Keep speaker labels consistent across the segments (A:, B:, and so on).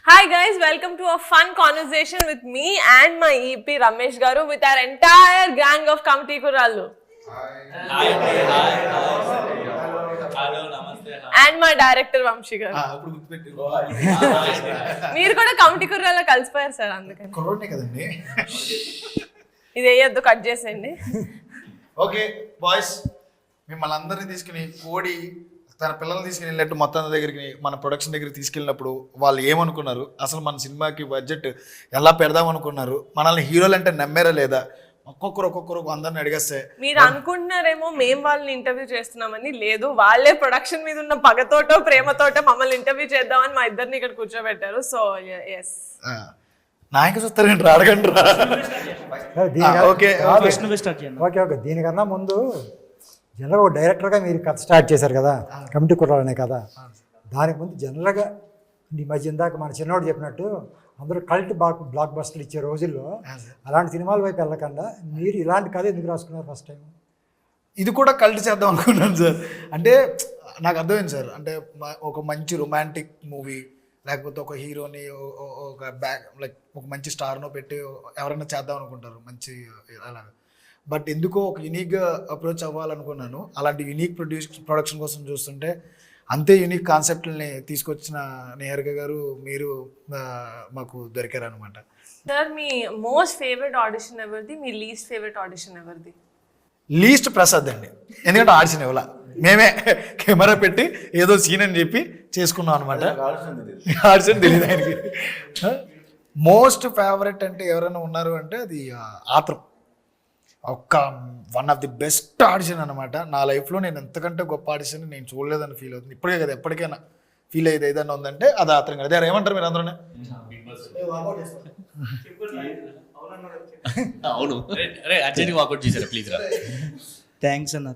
A: Hi guys, welcome to a fun conversation with me and my EP Ramesh Garu with our entire gang of Kamti Kurallu.
B: Hi. Hello, namaste.
A: And my director Vamshi Garu. మీరు కూడా committee కుర్రాలో కలిసిపోయారు sir, అందుకని
C: కొరోనే కదండి.
A: ఇది వేయొద్దు, cut చేసేయండి.
C: Okay boys, మిమ్మల్ని అందరినీ తీసుకుని కోడి తన పిల్లల్ని తీసుకుని వెళ్ళినట్టు మొత్తం దగ్గరికి మన ప్రొడక్షన్ దగ్గరికి తీసుకెళ్ళినప్పుడు వాళ్ళు ఏమనుకున్నారు, అసలు మన సినిమాకి బడ్జెట్ ఎలా పెడదాం అనుకున్నారు, మనల్ని హీరోలు అంటే నమ్మారా లేదా, ఒక్కొక్కరు అందరిని అడిగేస్తే
A: మీరు అనుకుంటున్నారేమో మేము వాళ్ళని ఇంటర్వ్యూ చేస్తున్నామని. లేదు, వాళ్ళే ప్రొడక్షన్ మీద ఉన్న పగతోటో ప్రేమతోటో మమ్మల్ని ఇంటర్వ్యూ చేద్దామని మా ఇద్దరిని ఇక్కడ కూర్చోబెట్టారు. సో ఎస్,
C: నాయక చూస్తారండి, అడగండి రా. ఓకే
D: ఓకే దీనికన్నా ముందు జనరల్గా ఒక డైరెక్టర్గా మీరు కథ స్టార్ట్ చేశారు కదా, కమిటీ కుర్రాలనే కదా. దానికి ముందు జనరల్గా ఈ మధ్య ఇందాక మన చిన్నవాడు చెప్పినట్టు అందరూ కల్ట్ బ్లాక్ బస్టర్లు ఇచ్చే రోజుల్లో అలాంటి సినిమాల వైపు వెళ్ళకుండా మీరు ఇలాంటి కథ ఎందుకు రాసుకున్నారు ఫస్ట్ టైం?
C: ఇది కూడా కల్ట్ చేద్దాం అనుకున్నాను సార్. అంటే నాకు అర్థమైంది సార్, అంటే ఒక మంచి రొమాంటిక్ మూవీ లేకపోతే ఒక హీరోని ఒక లైక్ ఒక మంచి స్టార్నో పెట్టి ఎవరైనా చేద్దాం అనుకుంటారు మంచి అలాగా. బట్ ఎందుకో ఒక యూనిక్గా అప్రోచ్ అవ్వాలనుకున్నాను. అలాంటి యూనిక్ ప్రొడక్షన్ కోసం చూస్తుంటే అంతే యూనిక్ కాన్సెప్ట్ని తీసుకొచ్చిన నిహారిక గారు మీరు మాకు దొరికారు అనమాట.
A: సార్, మీ మోస్ట్ ఫేవరెట్ ఆడిషన్ ఎవరిది, మీ లీస్ట్ ఫేవరెట్ ఆడిషన్ ఎవరిది?
C: లీస్ట్ ప్రసాద్ అండి, ఎందుకంటే ఆడిషన్ ఇవ్వాల, మేమే కెమెరా పెట్టి ఏదో సీన్ అని చెప్పి చేసుకున్నాం అనమాట. ఆడిషన్ తెలియదు ఆయనకి. మోస్ట్ ఫేవరెట్ అంటే ఎవరైనా ఉన్నారు అంటే అది ఆత్రం. One of the best audition అనమాట. నా లైఫ్లో నేను ఎంతకంటే గొప్ప ఆడిషన్ నేను చూడలేదని ఫీల్ అవుతుంది ఇప్పటికే కదా. ఎప్పటికైనా ఫీల్ అయ్యేది ఏదైనా ఉందంటే అది ఆత్రం కదా. అదే ఏమంటారు మీరు అందరూ?
B: అవును, అర్జెంట్గా వాకౌట్ చేశారు, ప్లీజ్ రా.
E: థ్యాంక్స్ అన్న.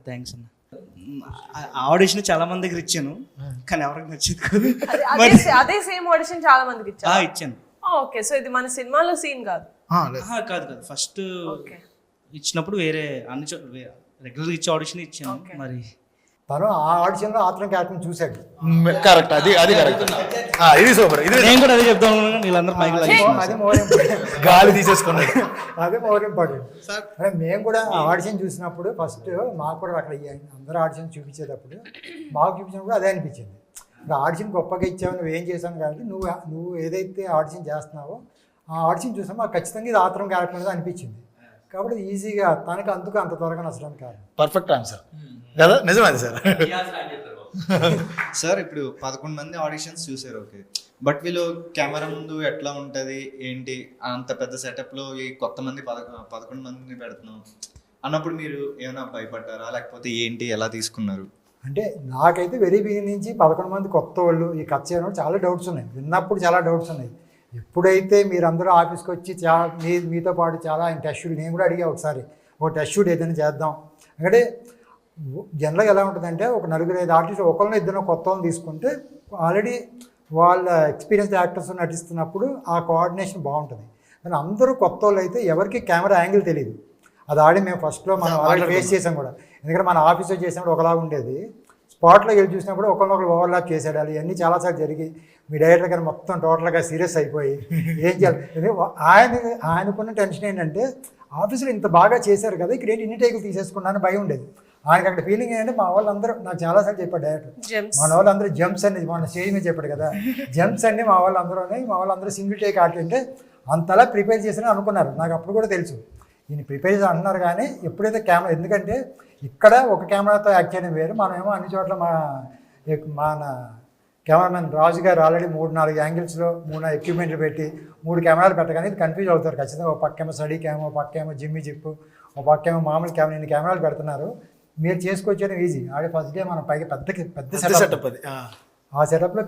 E: ఆడిషన్ చాలా మంది దగ్గర ఇచ్చాను, కానీ ఎవరికి నచ్చింది కాదు.
A: అదే సేమ్ ఆడిషన్ చాలా మందికి
E: ఇచ్చాను.
A: ఓకే, సో ఇది మన సినిమాలో సీన్ కాదు?
E: కాదు. ఫస్ట్ ఇచ్చినప్పుడు వేరే అన్ని రెగ్యులర్ ఇచ్చే ఆడిషన్ ఇచ్చాను. మరి
D: తను ఆ ఆడిషన్లో ఆత్రం క్యారెక్టర్ చూశాడు.
C: కరెక్ట్, అది కరెక్ట్. ఇది సూపర్. ఇది
E: నేను కూడా అదే చెప్తాను. వీళ్ళందరూ
D: అది మోర్ ఇంపార్టెంట్,
C: గాలి తీసేసుకున్నాడు.
D: అదే మోర్ ఇంపార్టెంట్. అదే మేము కూడా ఆ ఆడిషన్ చూసినప్పుడు ఫస్ట్ మాకు కూడా అక్కడ అందరూ ఆడిషన్ చూపించేటప్పుడు మాకు చూపించినప్పుడు అదే అనిపించింది. ఇంకా ఆడిషన్ గొప్పగా ఇచ్చావు, నువ్వు ఏం చేశాను కాబట్టి నువ్వు ఏదైతే ఆడిషన్ చేస్తున్నావో ఆ ఆడిషన్ చూసినా మాకు ఖచ్చితంగా ఇది ఆత్రం క్యారెక్టర్ అనేది అనిపించింది. కాబట్టి ఈజీగా తనకు అందుకు అంత త్వరగా నచ్చడానికి కాదు.
C: పర్ఫెక్ట్ ఆన్సర్ కదా, నిజమది సార్.
F: సార్ ఇప్పుడు 11 మంది ఆడిషన్స్ చూసారు, ఓకే. బట్ వీళ్ళు కెమెరా ముందు ఎట్లా ఉంటుంది ఏంటి, అంత పెద్ద సెటప్లో ఈ కొత్త మంది 11 మందిని పెడుతున్నాం అన్నప్పుడు మీరు ఏమైనా భయపడ్డారా, లేకపోతే ఏంటి, ఎలా తీసుకున్నారు?
D: అంటే నాకైతే వెరీ బిగినింగ్ నుంచి 11 మంది కొత్త వాళ్ళు ఈ కథ చేయడం చాలా డౌట్స్ ఉన్నాయి. విన్నప్పుడు చాలా డౌట్స్ ఉన్నాయి. ఎప్పుడైతే మీరందరూ ఆఫీస్కి వచ్చి మీతో పాటు చాలా టెస్ట్ షూట్, నేను కూడా అడిగా ఒకసారి ఒక టెస్ట్ షూట్ ఏదైనా చేద్దాం అంటే జనరల్గా ఎలా ఉంటుందంటే ఒక 4-5 ఆర్టిస్ట్ ఒకరిని ఇద్దరు కొత్త వాళ్ళని తీసుకుంటే ఆల్రెడీ వాళ్ళ ఎక్స్పీరియన్స్ యాక్టర్స్ నటిస్తున్నప్పుడు ఆ కోఆర్డినేషన్ బాగుంటుంది. కానీ అందరూ కొత్త వాళ్ళు అయితే ఎవరికి కెమెరా యాంగిల్ తెలియదు. అది ఆడి మేము ఫస్ట్లో మనం ఆల్రెడీ ఫేస్ చేసాం కూడా. ఎందుకంటే మన ఆఫీస్లో చేసినప్పుడు ఒకలాగా ఉండేది, స్పాట్లో వెళ్ళి చూసినప్పుడు ఒకరినొకరు ఓవర్లాప్ చేసేయాలి. ఇవన్నీ చాలాసార్లు జరిగి మీ డైరెక్టర్ గారు మొత్తం టోటల్గా సీరియస్ అయిపోయి ఏం చేయాలి. ఆయనకున్న టెన్షన్ ఏంటంటే ఆఫీసులో ఇంత బాగా చేశారు కదా, ఇక్కడ ఏంటి ఇన్ని టేకులు తీసేసుకున్నాను భయం ఉండేది. ఆయనకు అక్కడ ఫీలింగ్ ఏంటంటే మా వాళ్ళందరూ, నాకు చాలాసార్లు చెప్పాడు డైరెక్టర్, మన వాళ్ళందరూ జంప్స్ అనేది మన స్టేజ్ మీద చెప్పాడు కదా, జంప్స్ అన్నీ మా వాళ్ళందరూ సింగిల్ టేక్ ఆడుతుంటే అంతలా ప్రిపేర్ చేసినా అనుకున్నారు. నాకు అప్పుడు కూడా తెలుసు ఈయన ప్రిపేర్ చేసి అంటున్నారు. కానీ ఎప్పుడైతే కెమెరా, ఎందుకంటే ఇక్కడ ఒక కెమెరాతో యాక్ట్ చేయడం వేరు, మనమేమో అన్ని చోట్ల మన కెమెరామెన్ రాజు గారు ఆల్రెడీ 3-4 యాంగిల్స్లో 3 ఎక్విప్మెంట్లు పెట్టి 3 కెమెరాలు పెట్టగానే ఇది కన్ఫ్యూజ్ అవుతారు ఖచ్చితంగా. ఒక పక్కేమో స్టడీ క్యామ్, ఒక పక్కేమో జిమ్మి జిప్పు, ఒక పక్కేమో మామూలు కెమెరా, ఇన్ని కెమెరాలు పెడుతున్నారు. మీరు చేసుకొచ్చేది ఈజీ. ఆడే ఫస్ట్ డే మనం పైకి పెద్ద సెటప్ అది. ఆ సెటప్లో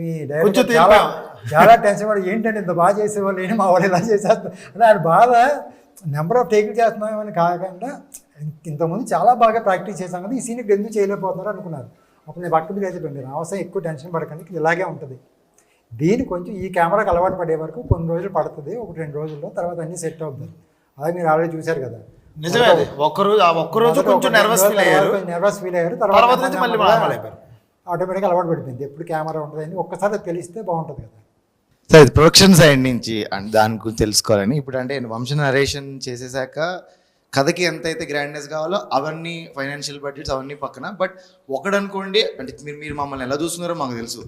D: మీ డైరెక్టర్ చాలా టెన్షన్ పడి ఏంటంటే ఇంత బాగా చేసేవాళ్ళు ఏంటి మా వాళ్ళు ఇలా చేసేస్తారు అంటే ఆయన బాధ నెంబర్ ఆఫ్ టేకులు చేస్తున్నామని కాకుండా ఇంతకుముందు చాలా బాగా ప్రాక్టీస్ చేశాం కదా, ఈ సీన్కి ఎందుకు చేయలేకపోతున్నారు అనుకున్నారు. అప్పుడు నేను పక్క మీద అయిపోయింది, అవసరం ఎక్కువ టెన్షన్ పడకండి, ఇలాగే ఉంటుంది. దీన్ని కొంచెం ఈ కెమెరాకి అలవాటు పడే వరకు కొన్ని రోజులు పడుతుంది, 1-2 రోజుల్లో, తర్వాత అన్నీ సెట్ అవుతుంది. అదే మీరు ఆల్రెడీ చూశారు కదా.
C: నిజమే, ఒక్కరోజు కొంచెం నర్వస్ ఫీల్ అయ్యారు, తర్వాత
D: ఆటోమేటిక్గా అలవాటు పడిపోయింది. ఎప్పుడు కెమెరా ఉంటుంది అని ఒక్కసారి తెలిస్తే బాగుంటుంది కదా.
G: సార్ ఇది ప్రొడక్షన్ సైడ్ నుంచి అండ్ దాని గురించి తెలుసుకోవాలని ఇప్పుడు అంటే వంశ నరేషన్ చేసేసాక కథకి ఎంత అయితే గ్రాండ్నెస్ కావాలో అవన్నీ ఫైనాన్షియల్ బడ్జెట్స్ అవన్నీ పక్కన బట్ ఒకడనుకోండి అంటే మీరు మమ్మల్ని ఎలా చూస్తున్నారో మాకు తెలుసు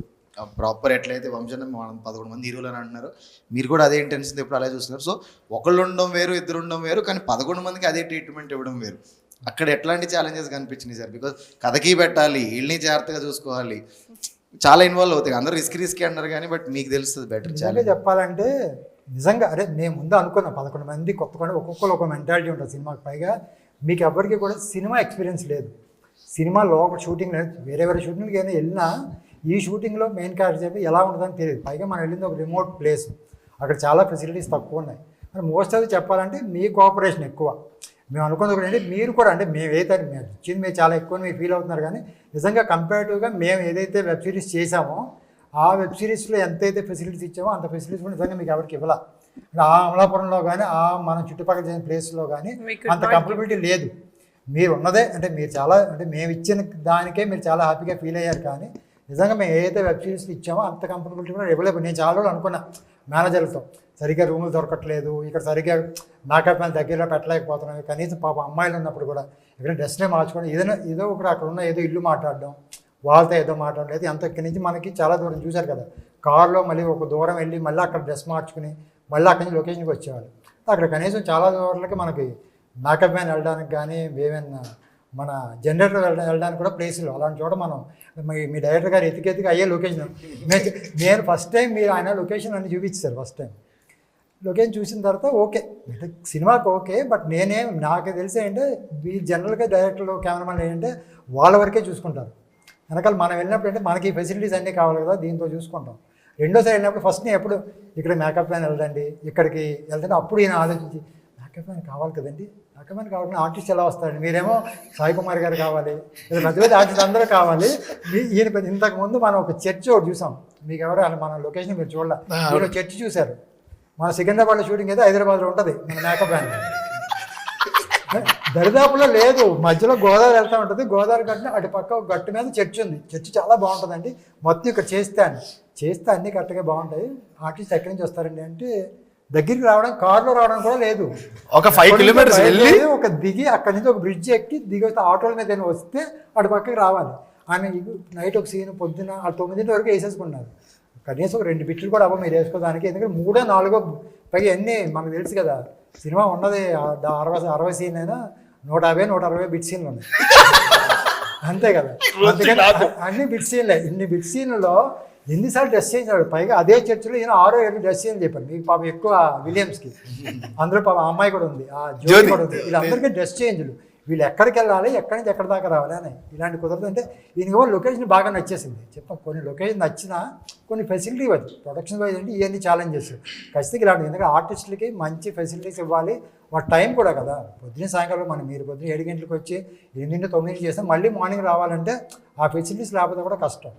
G: ప్రాపర్ ఎట్లయితే వంశన మనం 11 మంది హీరోలు అని అంటున్నారు మీరు కూడా అదే ఇంటెన్షన్ ఎప్పుడు అలాగే చూస్తున్నారు సో ఒకళ్ళు ఉండడం వేరు ఇద్దరు ఉండడం వేరు కానీ 11 మందికి అదే ట్రీట్మెంట్ ఇవ్వడం వేరు అక్కడ ఎట్లాంటి ఛాలెంజెస్ కనిపించినాయి సార్ బికాజ్ కథకి పెట్టాలి వీళ్ళని జాగ్రత్తగా చూసుకోవాలి చాలా ఇన్వాల్వ్ అవుతాయి అందరూ రిస్క్ అన్నారు కానీ బట్ మీకు తెలుస్తుంది బెటర్
D: నిజంగా చెప్పాలంటే నిజంగా అరే మేము ముందు అనుకున్నాం 11 మంది కొత్త ఒక్కొక్కరు ఒక మెంటాలిటీ ఉంటుంది సినిమాకి పైగా మీకు ఎవరికి కూడా సినిమా ఎక్స్పీరియన్స్ లేదు సినిమా లోపల షూటింగ్ వేరే షూటింగ్కి ఏమైనా వెళ్ళినా ఈ షూటింగ్లో మెయిన్ క్యారెక్టర్ చెప్పి ఎలా ఉంటుందని తెలియదు పైగా మనం వెళ్ళింది ఒక రిమోట్ ప్లేస్ అక్కడ చాలా ఫెసిలిటీస్ తక్కువ ఉన్నాయి మరి మోస్ట్ ఆఫ్ చెప్పాలంటే మీ కోఆపరేషన్ ఎక్కువ మేము అనుకున్నది ఒకటి అంటే మీరు కూడా అంటే మేము ఏదైతే మేము ఇచ్చింది మీరు చాలా ఎక్కువ మీరు ఫీల్ అవుతున్నారు కానీ నిజంగా కంపేరిటివ్గా మేము ఏదైతే వెబ్ సిరీస్ చేసామో ఆ వెబ్ సిరీస్లో ఎంతైతే ఫెసిలిటీస్ ఇచ్చామో అంత ఫెసిలిటీస్ కూడా నిజంగా మీకు ఎవరికి ఇవ్వాల ఆ అమలాపురంలో కానీ ఆ మన చుట్టుపక్కల చేసిన ప్లేస్లో కానీ అంత కంఫర్టబిలిటీ లేదు మీరు ఉన్నదే అంటే మీరు చాలా అంటే మేము ఇచ్చిన దానికే మీరు చాలా హ్యాపీగా ఫీల్ అయ్యారు కానీ నిజంగా మేము ఏదైతే వెబ్ సిరీస్లు ఇచ్చామో అంత కంఫర్టబిలిటీ కూడా ఇవ్వలేదు నేను చాలా రోజులు అనుకున్నా మేనేజర్లతో సరిగ్గా రూములు దొరకట్లేదు ఇక్కడ సరిగ్గా మేకప్ మ్యాన్ దగ్గరలో పెట్టలేకపోతున్నాం కనీసం పాప అమ్మాయిలు ఉన్నప్పుడు కూడా ఇక్కడ డ్రెస్నే మార్చుకోవడం ఏదో ఒకటి అక్కడ ఉన్న ఏదో ఇల్లు మాట్లాడడం వాళ్ళతో ఏదో మాట్లాడలేదు అంత ఇక్కడి నుంచి మనకి చాలా దూరం చూశారు కదా కార్లో మళ్ళీ ఒక దూరం వెళ్ళి మళ్ళీ అక్కడ డ్రెస్ మార్చుకుని మళ్ళీ అక్కడి నుంచి లొకేషన్కి వచ్చేవాళ్ళు అక్కడ కనీసం చాలా దూరాలకి మనకి మేకప్ మ్యాన్ వెళ్ళడానికి కానీ ఏమైనా మన జనరేటర్ వెళ్ళడానికి కూడా ప్లేసులు అలాంటి చోట మనం మీ డైరెక్టర్ గారు ఎతికి అయ్యే లొకేషన్ నేను ఫస్ట్ టైం మీరు ఆయన లొకేషన్ అన్ని చూపించారు ఫస్ట్ టైం లొకేషన్ చూసిన తర్వాత ఓకే సినిమాకి ఓకే బట్ నాకు తెలిసి ఏంటంటే వీళ్ళు జనరల్గా డైరెక్టర్లు కెమెరామెన్ ఏంటంటే వాళ్ళ వరకే చూసుకుంటారు వెనకాల మనం వెళ్ళినప్పుడు అంటే మనకి ఫెసిలిటీస్ అన్నీ కావాలి కదా దీంతో చూసుకుంటాం రెండోసారి వెళ్ళినప్పుడు ఫస్ట్ నేను ఎప్పుడు ఇక్కడ మేకప్ మ్యాన్ వెళ్ళండి ఇక్కడికి వెళ్తుంటే అప్పుడు ఈయన ఆలోచించి మేకప్ మ్యాన్ కావాలి కదండి మేకప్ మ్యాన్ కావాలని ఆర్టిస్ట్ ఎలా వస్తారండి మీరేమో సాయి కుమార్ గారు కావాలి లేదా మధ్య మధ్య ఆర్టిస్ట్ అందరూ కావాలి ఈయన ఇంతకుముందు మనం ఒక చర్చ్ ఒకటి చూసాం మీకు ఎవరు మన లొకేషన్ మీరు చూడాలి చర్చ్ చూశారు మన సికింద్రాబాద్లో షూటింగ్ అయితే హైదరాబాద్లో ఉంటుంది మన మేకప్ మ్యాన్ దరిదాపులో లేదు మధ్యలో గోదావరి వెళ్తూ ఉంటుంది గోదావరి గట్టున అటు పక్క ఒక గట్టు మీద చర్చ్ ఉంది చర్చ్ చాలా బాగుంటుందండి మొత్తం ఇక్కడ చేస్తే అన్నీ కరెక్ట్గా బాగుంటాయి ఆర్టిస్ట్ ఎక్కడి నుంచి వస్తారండి అంటే దగ్గరికి రావడం కార్లో రావడం కూడా లేదు
C: ఒక 5 కిలోమీటర్స్ వెళ్ళి
D: ఒక దిగి అక్కడి నుంచి ఒక బ్రిడ్జ్ ఎక్కి దిగి వస్తే ఆటోల మీద వస్తే అటు పక్కకి రావాలి ఆమె నైట్ ఒక సీన్ పొద్దున 9 వరకు వేసేసుకున్నారు కనీసం 2 బిట్లు కూడా అవ్వ మీరు వేసుకోవడానికి ఎందుకంటే 3, 4 పైగా అన్నీ మనకు తెలుసు కదా సినిమా ఉన్నది 60 సీన్ అయినా 150-160 బిట్ సీన్లు ఉన్నాయి అంతే కదా అన్ని బిట్ సీన్లే ఇన్ని బిట్ సీన్లలో ఎన్నిసార్లు డ్రెస్ చేయించాడు పైగా అదే చర్చిలో ఈయన 6-7 డ్రెస్ చేంజ్ చెప్పారు మీకు పాపం ఎక్కువ విలియమ్స్కి అందులో పాపం అమ్మాయి కూడా ఉంది ఆ జ్యోతి కూడా ఉంది వీళ్ళందరికీ డ్రెస్ చేంజ్లు వీళ్ళు ఎక్కడికి వెళ్ళాలి ఎక్కడి నుంచి ఎక్కడి దాకా రావాలి అని ఇలాంటి కుదరదు అంటే ఈయనకి లొకేషన్ బాగా నచ్చేసింది కొన్ని లొకేషన్ నచ్చినా కొన్ని ఫెసిలిటీ వచ్చి ప్రొడక్షన్ వైజ్ అంటే ఇవన్నీ ఛాలెంజెస్ ఖచ్చితంగా ఇలాంటి ఎందుకంటే ఆర్టిస్టులకి మంచి ఫెసిలిటీస్ ఇవ్వాలి వాళ్ళ టైం కూడా కదా పొద్దున్న సాయంకాలం మీరు పొద్దున్న 7 గంటలకు వచ్చి 8-9 చేస్తే మళ్ళీ మార్నింగ్ రావాలంటే ఆ ఫెసిలిటీస్ లేకపోతే కూడా కష్టం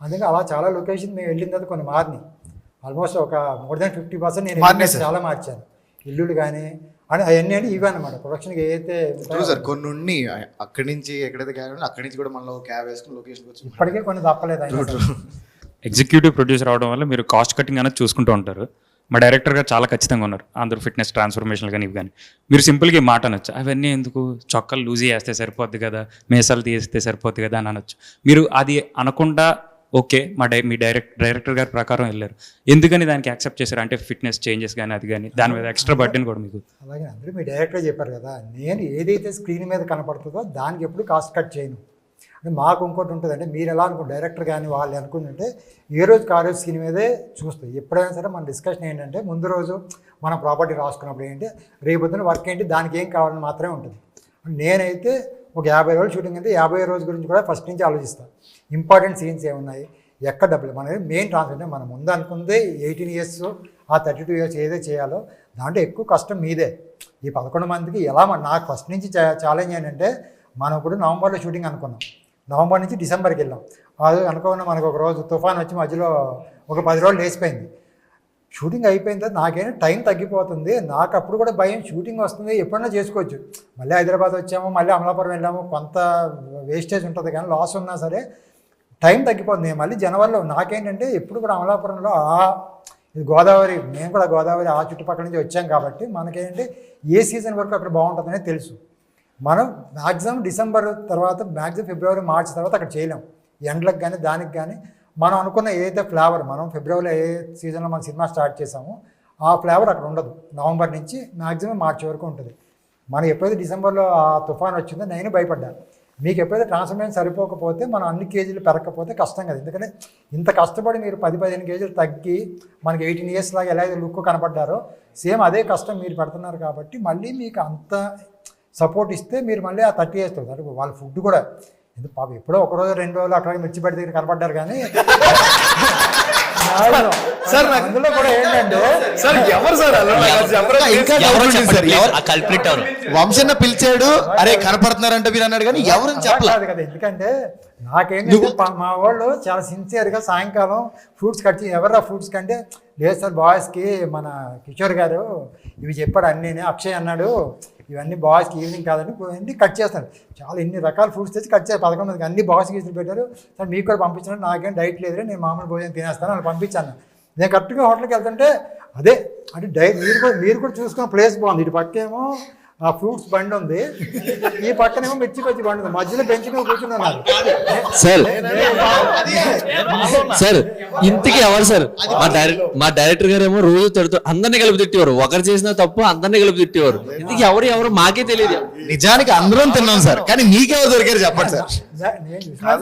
D: అందుకే అలా చాలా లొకేషన్ మేము వెళ్ళిన తర్వాత కొన్ని మారినాయి ఆల్మోస్ట్ ఒక మోర్ దాన్ 50% నేను చాలా మార్చాను ఇల్లులు కానీ అని అవన్నీ అంటే ఇవే అనమాట ప్రొడక్షన్కి ఏదైతే
G: సార్ కొన్ని ఉండి అక్కడి నుంచి ఎక్కడైతే క్యాబ్ అక్కడి నుంచి కూడా మనలో క్యాబ్ వేసుకుని లొకేషన్కి వచ్చి
D: ఇప్పటికే కొన్ని తప్పలేదు
H: ఎగ్జిక్యూటివ్ ప్రొడ్యూసర్ అవడం వల్ల మీరు కాస్ట్ కటింగ్ అనేది చూసుకుంటూ ఉంటారు మా డైరెక్టర్ గారు చాలా ఖచ్చితంగా ఉన్నారు అందరూ ఫిట్నెస్ ట్రాన్స్ఫర్మేషన్ కానీ ఇవి కానీ మీరు సింపుల్గా ఈ మాట అనొచ్చు అవన్నీ ఎందుకు చొక్కలు లూజ్ చేస్తే సరిపోద్ది కదా మీసాలు తీస్తే సరిపోద్ది కదా అని అనొచ్చు మీరు అది అనకుండా ఓకే మీ డైరెక్టర్ గారి ప్రకారం వెళ్ళారు ఎందుకని దానికి యాక్సెప్ట్ చేశారు అంటే ఫిట్నెస్ చేంజెస్ కానీ అది కానీ దాని మీద ఎక్స్ట్రా బర్డెన్ కూడా మీకు
D: అలాగే అందరూ మీ డైరెక్టర్ చెప్పారు కదా నేను ఏదైతే స్క్రీన్ మీద కనపడుతుందో దానికి ఎప్పుడు కాస్ట్ కట్ చేయను అంటే మాకు ఇంకోటి ఉంటుంది అంటే మీరు ఎలా అనుకుంటే డైరెక్టర్ కానీ వాళ్ళు అనుకుంటుంటే ఏ రోజు ఆ రోజు స్క్రీన్ మీదే చూస్తాయి ఎప్పుడైనా సరే మన డిస్కషన్ ఏంటంటే ముందు రోజు మనం ప్రాపర్టీ రాసుకున్నప్పుడు ఏంటి రేపొద్దున వర్క్ ఏంటి దానికి ఏం కావాలని మాత్రమే ఉంటుంది నేనైతే ఒక 50 రోజులు షూటింగ్ అయితే 50 రోజు గురించి కూడా ఫస్ట్ నుంచి ఆలోచిస్తాను ఇంపార్టెంట్ సీన్స్ ఏమున్నాయి ఎక్కడ డబ్బులు మనది మెయిన్ ట్రాన్స్ఫర్ అంటే మనం ముందు అనుకుందే 18 ఇయర్స్ ఆ 32 ఇయర్స్ ఏదో చేయాలో దాంట్లో ఎక్కువ కష్టం మీదే ఈ 11 మందికి ఎలా నాకు ఫస్ట్ నుంచి ఛాలెంజ్ ఏంటంటే మనం ఇప్పుడు నవంబర్లో షూటింగ్ అనుకున్నాం నవంబర్ నుంచి డిసెంబర్కి వెళ్ళాం అది అనుకున్న మనకు ఒక రోజు తుఫాన్ వచ్చి మధ్యలో ఒక 10 రోజులు లేచిపోయింది షూటింగ్ అయిపోయిన తర్వాత నాకైనా టైం తగ్గిపోతుంది నాకు అప్పుడు కూడా భయం షూటింగ్ వస్తుంది ఎప్పుడైనా చేసుకోవచ్చు మళ్ళీ హైదరాబాద్ వచ్చాము మళ్ళీ అమలాపురం వెళ్ళాము కొంత వేస్టేజ్ ఉంటుంది కానీ లాస్ ఉన్నా సరే టైం తగ్గిపోతుంది మళ్ళీ జనవరిలో నాకేంటంటే ఎప్పుడు కూడా అమలాపురంలో ఇది గోదావరి, మేము కూడా గోదావరి ఆ చుట్టుపక్కల నుంచి వచ్చాం కాబట్టి మనకేంటి ఏ సీజన్ వరకు అక్కడ బాగుంటుందనే తెలుసు. మనం మ్యాక్సిమం డిసెంబర్ తర్వాత, మ్యాక్సిమం ఫిబ్రవరి మార్చ్ తర్వాత అక్కడ చేయలేం. ఎండలకు కానీ దానికి కానీ మనం అనుకున్న ఏదైతే ఫ్లేవర్, మనం ఫిబ్రవరిలో ఏ సీజన్లో మనం సినిమా స్టార్ట్ చేసామో ఆ ఫ్లేవర్ అక్కడ ఉండదు. నవంబర్ నుంచి మ్యాక్సిమం మార్చి వరకు ఉంటుంది. మనం ఎప్పుడైతే డిసెంబర్లో ఆ తుఫాన్ వచ్చిందో నేను భయపడ్డాను. మీకు ఎప్పుడైతే ట్రాన్స్ఫర్మేషన్ సరిపోకపోతే మనం అన్ని కేజీలు పెరగకపోతే కష్టం కదా. ఎందుకంటే ఇంత కష్టపడి మీరు 10-15 కేజీలు తగ్గి మనకి 18 years లాగా ఎలా అయితే లుక్ కనపడ్డారో సేమ్ అదే కష్టం మీరు పెడుతున్నారు. కాబట్టి మళ్ళీ మీకు అంత సపోర్ట్ ఇస్తే మీరు మళ్ళీ ఆ 30 years అంటే వాళ్ళ ఫుడ్ కూడా ఎందుకు పాపం ఎప్పుడో 1 రోజు 2 రోజులు అక్కడ మిర్చిపడి దగ్గర కనపడ్డారు కానీ
C: సార్
D: అందులో కూడా ఏంటంటే
C: సార్ ఎవరు సార్
B: కల్ప్రిట్ ఎవరు?
G: వంశన్న పిలిచాడు, అరే కనపడుతున్నారంటే మీరు అన్నాడు కానీ ఎవరని చెప్పలేదు
D: కదా. ఎందుకంటే నాకేంటంటే మా వాళ్ళు చాలా సిన్సియర్గా సాయంకాలం ఫ్రూట్స్ కట్ చేసి ఎవరు ఆ ఫ్రూట్స్ కంటే లేదు సార్ బాయ్స్కి మన కిషోర్ గారు ఇవి చెప్పాడు అన్నీ, అక్షయ్ అన్నాడు ఇవన్నీ బాయ్స్కి ఈవినింగ్ కాదని అన్నీ కట్ చేస్తాను. చాలా ఇన్ని రకాల ఫ్రూట్స్ తెచ్చి కట్ చేయాలి 11 మందికి, అన్ని బాయ్స్కి ఇసులు పెట్టారు. సార్ మీకు కూడా పంపించాను, నాకేం డైట్ లేదు, నేను మామూలు భోజనం తినేస్తాను అని పంపించాను. నేను కరెక్ట్గా హోటల్కి వెళ్తుంటే అదే అంటే మీరు కూడా చూసుకున్న ప్లేస్ బాగుంది. ఇటు పక్కేమో ఆ ఫ్రూట్స్ బండి ఉంది, ఈ పక్కనేమో మిర్చి బండి ఉంది, మధ్యలో బెంచ్ మీద కూర్చున్నాను.
I: సార్ ఇంతకీ ఎవరు సార్? మా డైరెక్టర్ గారు ఏమో రోజు తిడుతూ అందరినీ కలిపి తిట్టేవారు, ఒకరు చేసిన తప్పు అందరినీ కలిపి తిట్టేవారు. ఇంతకీ ఎవరు మాకే తెలియదు.
G: నిజానికి అందరం తిన్నాం సార్, కానీ మీకెవరు దొరికారు చెప్పండి సార్.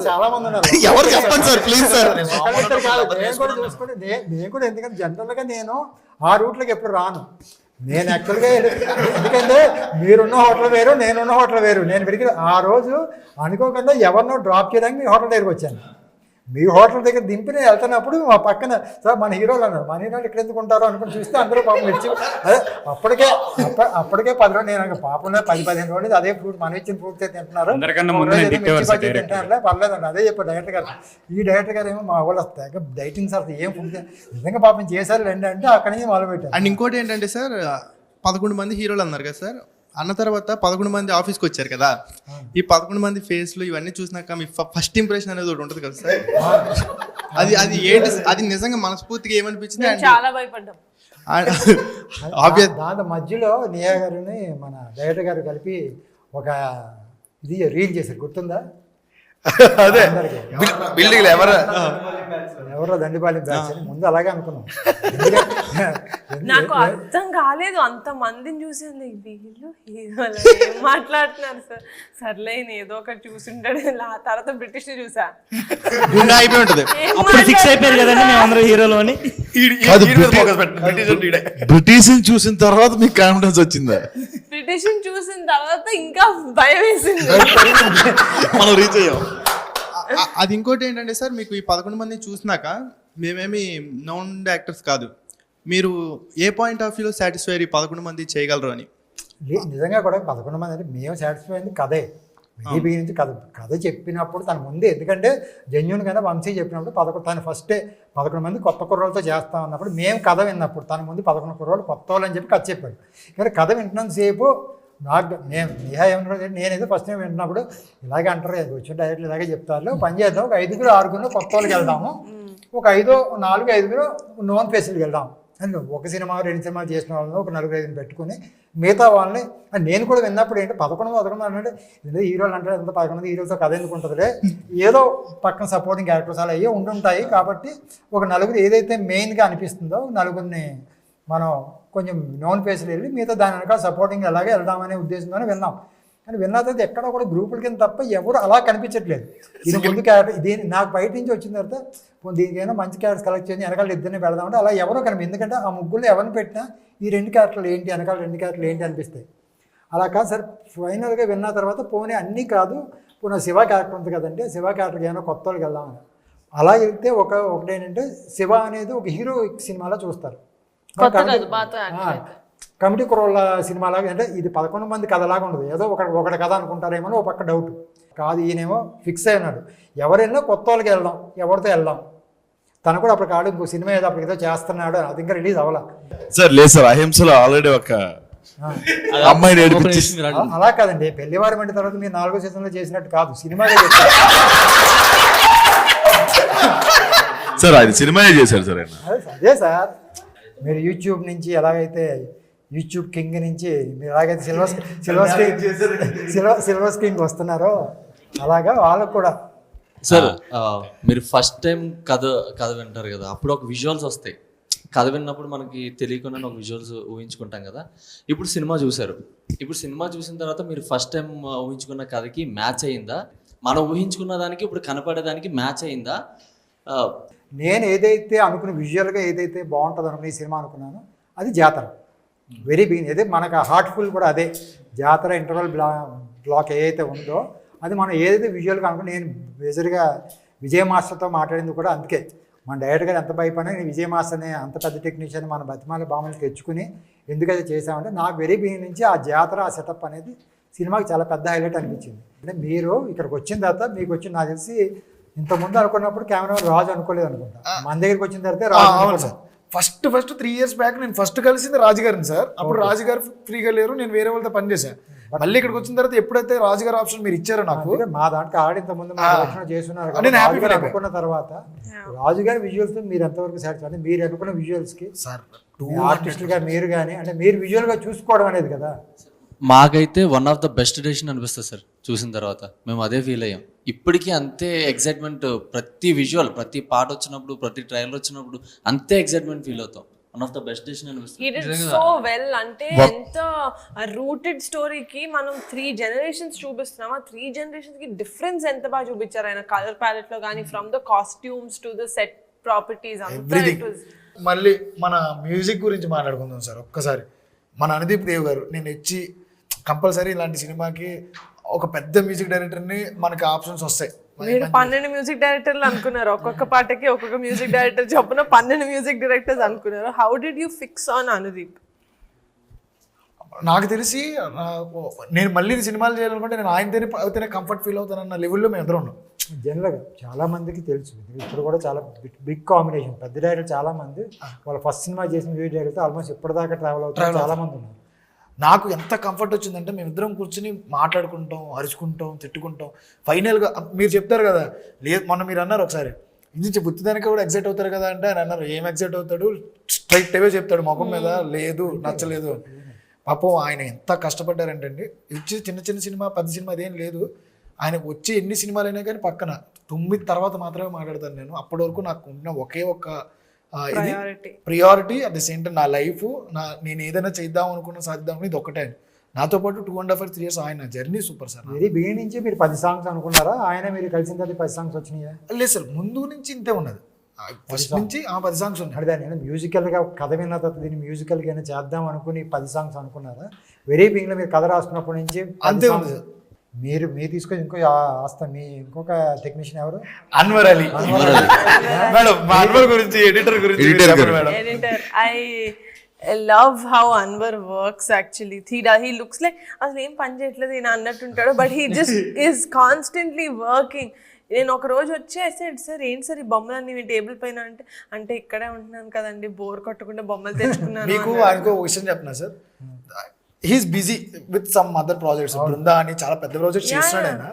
D: చాలా మంది ఉన్నారు,
G: ఎవరు చెప్పండి సార్ ప్లీజ్ సార్.
D: నేను కూడా చూసుకుంటే నేను కూడా ఎందుకంటే జనరల్గా నేను ఆ రూట్లోకి ఎప్పుడు రాను. నేను యాక్చువల్గా ఎందుకంటే మీరున్న హోటల్ వేరు, నేనున్న హోటల్ వేరు. నేను పెరిగి ఆ రోజు అనుకోకుండా ఎవరినో డ్రాప్ చేయడానికి మీ హోటల్ దగ్గరికి వచ్చాను. మీ హోటల్ దగ్గర దింపి నేను వెళ్తున్నప్పుడు మా పక్కన సార్ మన హీరోలు అన్నారు, మన హీరోలు ఇక్కడ ఎందుకు ఉంటారో అనుకుని చూస్తే అందరూ పాపం ఇచ్చి అదే అప్పటికే 10 రోజులు నేను పాపం 10-15 రోజులు అదే ఫ్రూట్ మనం ఇచ్చిన ఫ్రూట్ తింటున్నారు, తింటున్నారులే పర్లేదండి. అదే చెప్పారు డైరెక్టర్ గారు. ఈ డైరెక్టర్ గారు ఏమో మా వాళ్ళు వస్తాయి డైటింగ్ సార్ ఏం ఫుడ్ నిజంగా పాపం చేశారు రండి అంటే అక్కడి నుంచి మొదలు పెట్టారు.
F: అండ్ ఇంకోటి ఏంటంటే సార్ 11 మంది హీరోలు అన్నారు కదా సార్, అన్న తర్వాత 11 మంది ఆఫీస్కి వచ్చారు కదా, ఈ 11 మంది ఫేస్లు ఇవన్నీ చూసినాక మీ ఫస్ట్ ఇంప్రెషన్ అనేది ఒకటి ఉంటుంది కదా సార్, అది ఏంటి? అది నిజంగా మనస్ఫూర్తిగా ఏమనిపించింది?
A: చాలా భయపడ్డాం.
D: దాని మధ్యలో నియా గారిని మన డైరెక్టర్ గారు కలిపి ఒక ఇది రీల్ చేశారు, గుర్తుందా?
C: అదే బిల్డింగ్
D: ఎవరో దండిపాలెం బ్యాచ్ అని ముందు అలాగే అనుకున్నాం.
A: నాకు అర్థం కాలేదు, అంత మందిని చూసాను వీళ్ళు హీరోలు ఏం మాట్లాడుతున్నారు సార్. సర్లే ఏదో ఒకటి చూసింటాడు. తర్వాత బ్రిటిష్ చూసా
F: అయిపోయి ఉంటుంది.
E: అప్పుడు ఫిక్స్ అయిపోయారు కదండి మేమందరం హీరోలు అని.
G: బ్రిటిష్ చూసిన తర్వాత మీకు కాన్ఫిడెన్స్ వచ్చిందా?
A: బ్రిటిష్ చూసిన తర్వాత ఇంకా భయం వేసింది.
F: మనం రీచ్ అయ్యాం. అది ఇంకోటి ఏంటంటే సార్, మీకు ఈ 11 మంది చూసినాక మేమేమి నోన్ యాక్టర్స్ కాదు, మీరు ఏ పాయింట్ ఆఫ్ వ్యూలో సాటిస్ఫై 11 మంది చేయగలరు అని?
D: నిజంగా కూడా 11 మంది అంటే మేము సాటిస్ఫై అయింది కథే. బీబీ నుంచి కథ చెప్పినప్పుడు తన ముందే, ఎందుకంటే జెన్యూన్గానే వంశీ చెప్పినప్పుడు తను ఫస్టే 11 మంది కొత్త కుర్రోళ్ళతో చేస్తా ఉన్నప్పుడు మేము కథ విన్నప్పుడు తన ముందు 11 కుర్రోళ్ళు కొత్త వాళ్ళు అని చెప్పి కథ చెప్పాడు. కానీ కథ వింటున్నంతసేపు నాకు నేహా ఏమన్నా నేనేదో ఫస్ట్ టైం వింటున్నప్పుడు ఇలాగే అంటారు, వచ్చిన డైరెక్ట్లు ఇలాగే చెప్తారు, పని చేద్దాం, ఒక 5-6 కొత్త వాళ్ళకి వెళ్దాము, ఒక 4-5 నోన్ ఫేస్కి వెళ్దాం అని ఒక సినిమా 2 సినిమాలు చేసిన వాళ్ళని ఒక 4-5 పెట్టుకుని మిగతా వాళ్ళని నేను కూడా విన్నప్పుడు ఏంటి 11 అంటే ఏదో హీరోలు అంటే ఎంత 11 హీరోలతో కథ ఎందుకు ఉంటుందిలే, ఏదో పక్కన సపోర్టింగ్ క్యారెక్టర్స్ అలా అయ్యే ఉండుంటాయి. కాబట్టి ఒక 4 ఏదైతే మెయిన్గా అనిపిస్తుందో 4 మనం కొంచెం నోన్ ఫేస్లు వెళ్ళి మిగతా దాని వెనకాల సపోర్టింగ్ అలాగే వెళ్దామనే ఉద్దేశంతోనే విన్నాం. కానీ విన్న తర్వాత ఎక్కడ కూడా గ్రూపుల కింద తప్ప ఎవరు అలా కనిపించట్లేదు. ఇది ముందు క్యారెక్టర్ దీని నాకు బయట నుంచి వచ్చిన తర్వాత దీనికైనా మంచి క్యారెక్టర్స్ కలెక్ట్ చేసి వెనకాల ఇద్దరిని పెడదామంటే అలా ఎవరో కనిపి, ఎందుకంటే ఆ ముగ్గురు ఎవరిని పెట్టినా ఈ 2 క్యారెక్టర్లు ఏంటి వెనకాల 2 క్యారెక్టర్లు ఏంటి అనిపిస్తాయి. అలా కాదు సార్, ఫైనల్గా విన్న తర్వాత పోనీ అన్నీ కాదు, పోనీ శివ క్యారెక్టర్ ఉంది కదంటే శివ క్యారెక్టర్కి ఏమైనా కొత్త వాళ్ళకి వెళ్దామని అలా వెళ్తే ఒకటి ఏంటంటే శివ అనేది ఒక హీరో సినిమాలో చూస్తారు, కమిటీ కుర్రోళ్ళ సినిమాలాగా. అంటే ఇది 11 మంది కథలాగా ఉండదు, ఏదో ఒకటి కథ అనుకుంటారేమో ఒక పక్క డౌట్ కాదు. ఈయనేమో ఫిక్స్ అయినాడు, ఎవరైనా కొత్త వాళ్ళకి వెళ్దాం, ఎవరితో వెళ్దాం. తను కూడా అప్పుడు కాడు ఇంకో సినిమా ఏదో అప్పుడు ఏదో చేస్తున్నాడు, అది ఇంకా రిలీజ్ అవ్వాల
J: సార్. లేదు సార్, అహింసలో ఆల్రెడీ ఒక అమ్మాయిని
D: అలా కాదండి, పెళ్లివారి మంటి తర్వాత మీరు 4వ సీజన్లో చేసినట్టు కాదు, సినిమాగా చేస్తారు
J: సార్. అది సినిమాయే చేశారు సార్.
D: అదే సార్, మీరు యూట్యూబ్ నుంచి ఎలాగైతే యూట్యూబ్ కింగ్ నుంచి మీరు ఎలాగైతే సిల్వర్ స్క్రీన్కి వస్తున్నారో అలాగా వాళ్ళకు కూడా.
I: సార్ మీరు ఫస్ట్ టైం కథ వింటారు కదా, అప్పుడు ఒక విజువల్స్ వస్తాయి. కథ విన్నప్పుడు మనకి తెలియకుండా ఒక విజువల్స్ ఊహించుకుంటాం కదా. ఇప్పుడు సినిమా చూసారు, ఇప్పుడు సినిమా చూసిన తర్వాత మీరు ఫస్ట్ టైం ఊహించుకున్న కథకి మ్యాచ్ అయ్యిందా? మనం ఊహించుకున్న దానికి ఇప్పుడు కనపడేదానికి మ్యాచ్ అయ్యిందా?
D: నేను ఏదైతే అనుకున్న విజువల్గా ఏదైతే బాగుంటుంది అనుకున్న ఈ సినిమా అనుకున్నానో అది జాతర. వెరీ బిగిన్ అదే మనకు హార్ట్ఫుల్ కూడా అదే జాతర ఇంటర్వల్ బ్లాక్ ఏదైతే ఉందో అది మనం ఏదైతే విజువల్గా అనుకున్నా. నేను మేజర్గా విజయ్ మాస్టర్తో మాట్లాడింది కూడా అందుకే. మన డైరెక్టర్ గారు ఎంత భయపడినా నేను విజయ్ మాస్టర్ని అంత పెద్ద టెక్నీషియన్ మన బతిమాల బామలు తెచ్చుకుని ఎందుకైతే చేసామంటే నాకు వెరీ బిగిన్ నుంచి ఆ జాతర ఆ సెటప్ అనేది సినిమాకి చాలా పెద్ద హైలైట్ అనిపించింది. అంటే మీరు ఇక్కడికి వచ్చిన తర్వాత మీకు వచ్చిన నాకు తెలిసి ఇంతకుముందు అనుకున్నప్పుడు కెమెరామెన్ రాజు అనుకోలేదు అనుకుంటా. మన దగ్గరికి వచ్చిన తర్వాత రాజు
C: సార్. ఫస్ట్ 3 years బ్యాక్ నేను ఫస్ట్ కలిసింది రాజుగారిని సార్. అప్పుడు రాజుగారు ఫ్రీగా లేరు, నేను వేరే వాళ్ళతో పనిచేశాను. మళ్ళీ ఇక్కడికి వచ్చిన తర్వాత ఎప్పుడైతే రాజుగారు ఆప్షన్ మీరు ఇచ్చారో నాకు,
D: మా దాంట్లో ఆల్రెడీ ఇంతకుముందు చేస్తున్నారు అనుకున్న తర్వాత రాజుగారి విజువల్స్ మీరు ఎంతవరకు సాటిస్ఫై అంటే మీరు అనుకున్న విజువల్స్కి
C: సార్
D: ఆర్టిస్టులుగా మీరు కానీ అంటే మీరు విజువల్గా చూసుకోవడం అనేది కదా.
I: మాకైతే one of the best decision అనిపిస్తుంది సార్. చూసిన తర్వాత మేము అదే ఫీల్ అయ్యాం. ఇప్పటికీ అంతే ఎక్సైట్మెంట్, ప్రతి విజువల్, ప్రతి పాట వచ్చినప్పుడు, ప్రతి ట్రైలర్ వచ్చినప్పుడు అంతే ఎక్సైట్మెంట్ ఫీల్ అవుతాం. One of the best decision
A: He
I: అనిపిస్తుంది.
A: did so well. అంటే ఎంత రూటెడ్ స్టోరీకి మనం 3 generations చూపిస్తున్నాం. ఆ 3 generations కి డిఫరెన్స్ ఎంత బాగా చూపించారు ఆయన కలర్ ప్యాలెట్ లో కానీ, from the costumes to the set properties
C: everything. మళ్ళీ మన మ్యూజిక్ గురించి మాట్లాడుకుందాం సార్ ఒక్కసారి. మన అనుదీప్ దేవ్ గారు నేను ఇచ్చి కంపల్సరీ ఇలాంటి సినిమాకి ఒక పెద్ద మ్యూజిక్ డైరెక్టర్ని మనకి ఆప్షన్స్ వస్తాయి.
A: మీరు 12 మ్యూజిక్ డైరెక్టర్లు అనుకున్నారు, ఒక్కొక్క పాటకి ఒక్కొక్క మ్యూజిక్ డైరెక్టర్ చొప్పున 12 మ్యూజిక్ డైరెక్టర్స్ అనుకున్నారు. How did you fix on Anudeep?
C: నాకు తెలిసి నేను మళ్ళీ సినిమాలు చేయాలనుకుంటే నేను ఆయనతోనే కంఫర్ట్ ఫీల్ అవుతానన్న లెవెల్లో మేము ఎదురు ఉన్నాం.
D: జనరల్గా చాలా మందికి తెలుసు ఇప్పుడు కూడా చాలా బిగ్ కాంబినేషన్. పెద్ద డైరెక్టర్ చాలా మంది వాళ్ళ ఫస్ట్ సినిమా చేసిన మ్యూజిక్ డైరెక్టర్ ఆల్మోస్ట్ ఇప్పటిదాకా ట్రావెల్ అవుతారు చాలా మంది ఉన్నారు.
C: నాకు ఎంత కంఫర్ట్ వచ్చిందంటే మేమిద్దరం కూర్చొని మాట్లాడుకుంటాం, అరుచుకుంటాం, తిట్టుకుంటాం. ఫైనల్గా మీరు చెప్తారు కదా, లేదు మొన్న మీరు అన్నారు ఒకసారి ఇది బుద్ధిదానికి కూడా ఎగ్జైట్ అవుతారు కదా అంటే, ఆయన అన్నారు ఏం ఎగ్జైట్ అవుతాడు, స్ట్రైట్ అవే చెప్తాడు ముఖం మీద, లేదు నచ్చలేదు. పాపం ఆయన ఎంత కష్టపడ్డారంటే ఇచ్చి చిన్న సినిమా పెద్ద సినిమా అదేం లేదు. ఆయన వచ్చి ఎన్ని సినిమాలు అయినా కానీ పక్కన 9 తర్వాత మాత్రమే మాట్లాడతాను నేను. అప్పటి వరకు నాకు ఉన్న ఒకే ఒక్క ఇది priority. At the same time నా లైఫ్, నేను ఏదైనా చేద్దాం అనుకున్న సాధిద్దాం ఇది ఒక్కటే. నాతో పాటు 2.5 or 3 years ఆయన journey super sir.
D: Very beginning నుంచి మీరు 10 songs అనుకున్నారా? ఆయన మీరు కలిసిన తర్వాత 10 songs వచ్చినాయా?
C: లేదు సార్, ముందు నుంచి ఇంతే ఉన్నది. ఫస్ట్ నుంచి 10 songs ఉన్నాయి.
D: అంటే నేను మ్యూజికల్గా కథ విన్న తర్వాత దీన్ని మ్యూజికల్గా చేద్దాం అనుకుని 10 songs అనుకున్నారా? వెరీ బిగినింగ్లో మీరు కథ రాసుకున్నప్పటి నుంచి
C: అంతే ఉంది సార్.
D: మీరు తీసుకొని ఇంకొక టెక్నీషియన్ ఎవరు?
C: అన్వర్ అలీ మేడం. మా అన్వర్ గురించి ఎడిటర్ గురించి
A: editor I love how Anwar works actually. He looks like అసలు ఏం పని చేయట్లేదు ఈయన అన్నట్టుంటాడు, but he just is constantly working. నేను ఒక రోజు వచ్చేసాడు, సార్ ఏంటి సార్ ఈ బొమ్మలన్నీ మీ టేబుల్ పైన అంటే ఇక్కడే ఉంటున్నాను కదండి, బోర్ కొట్టకుండా బొమ్మలు తెచ్చుకున్నాను.
C: మీకు ఆయనకు ఒక విషయం చెప్పిన sir, he's busy with some other projects. Brinda అని చాలా పెద్ద ప్రాజెక్ట్స్ చేస్తున్నాడు ఆయన.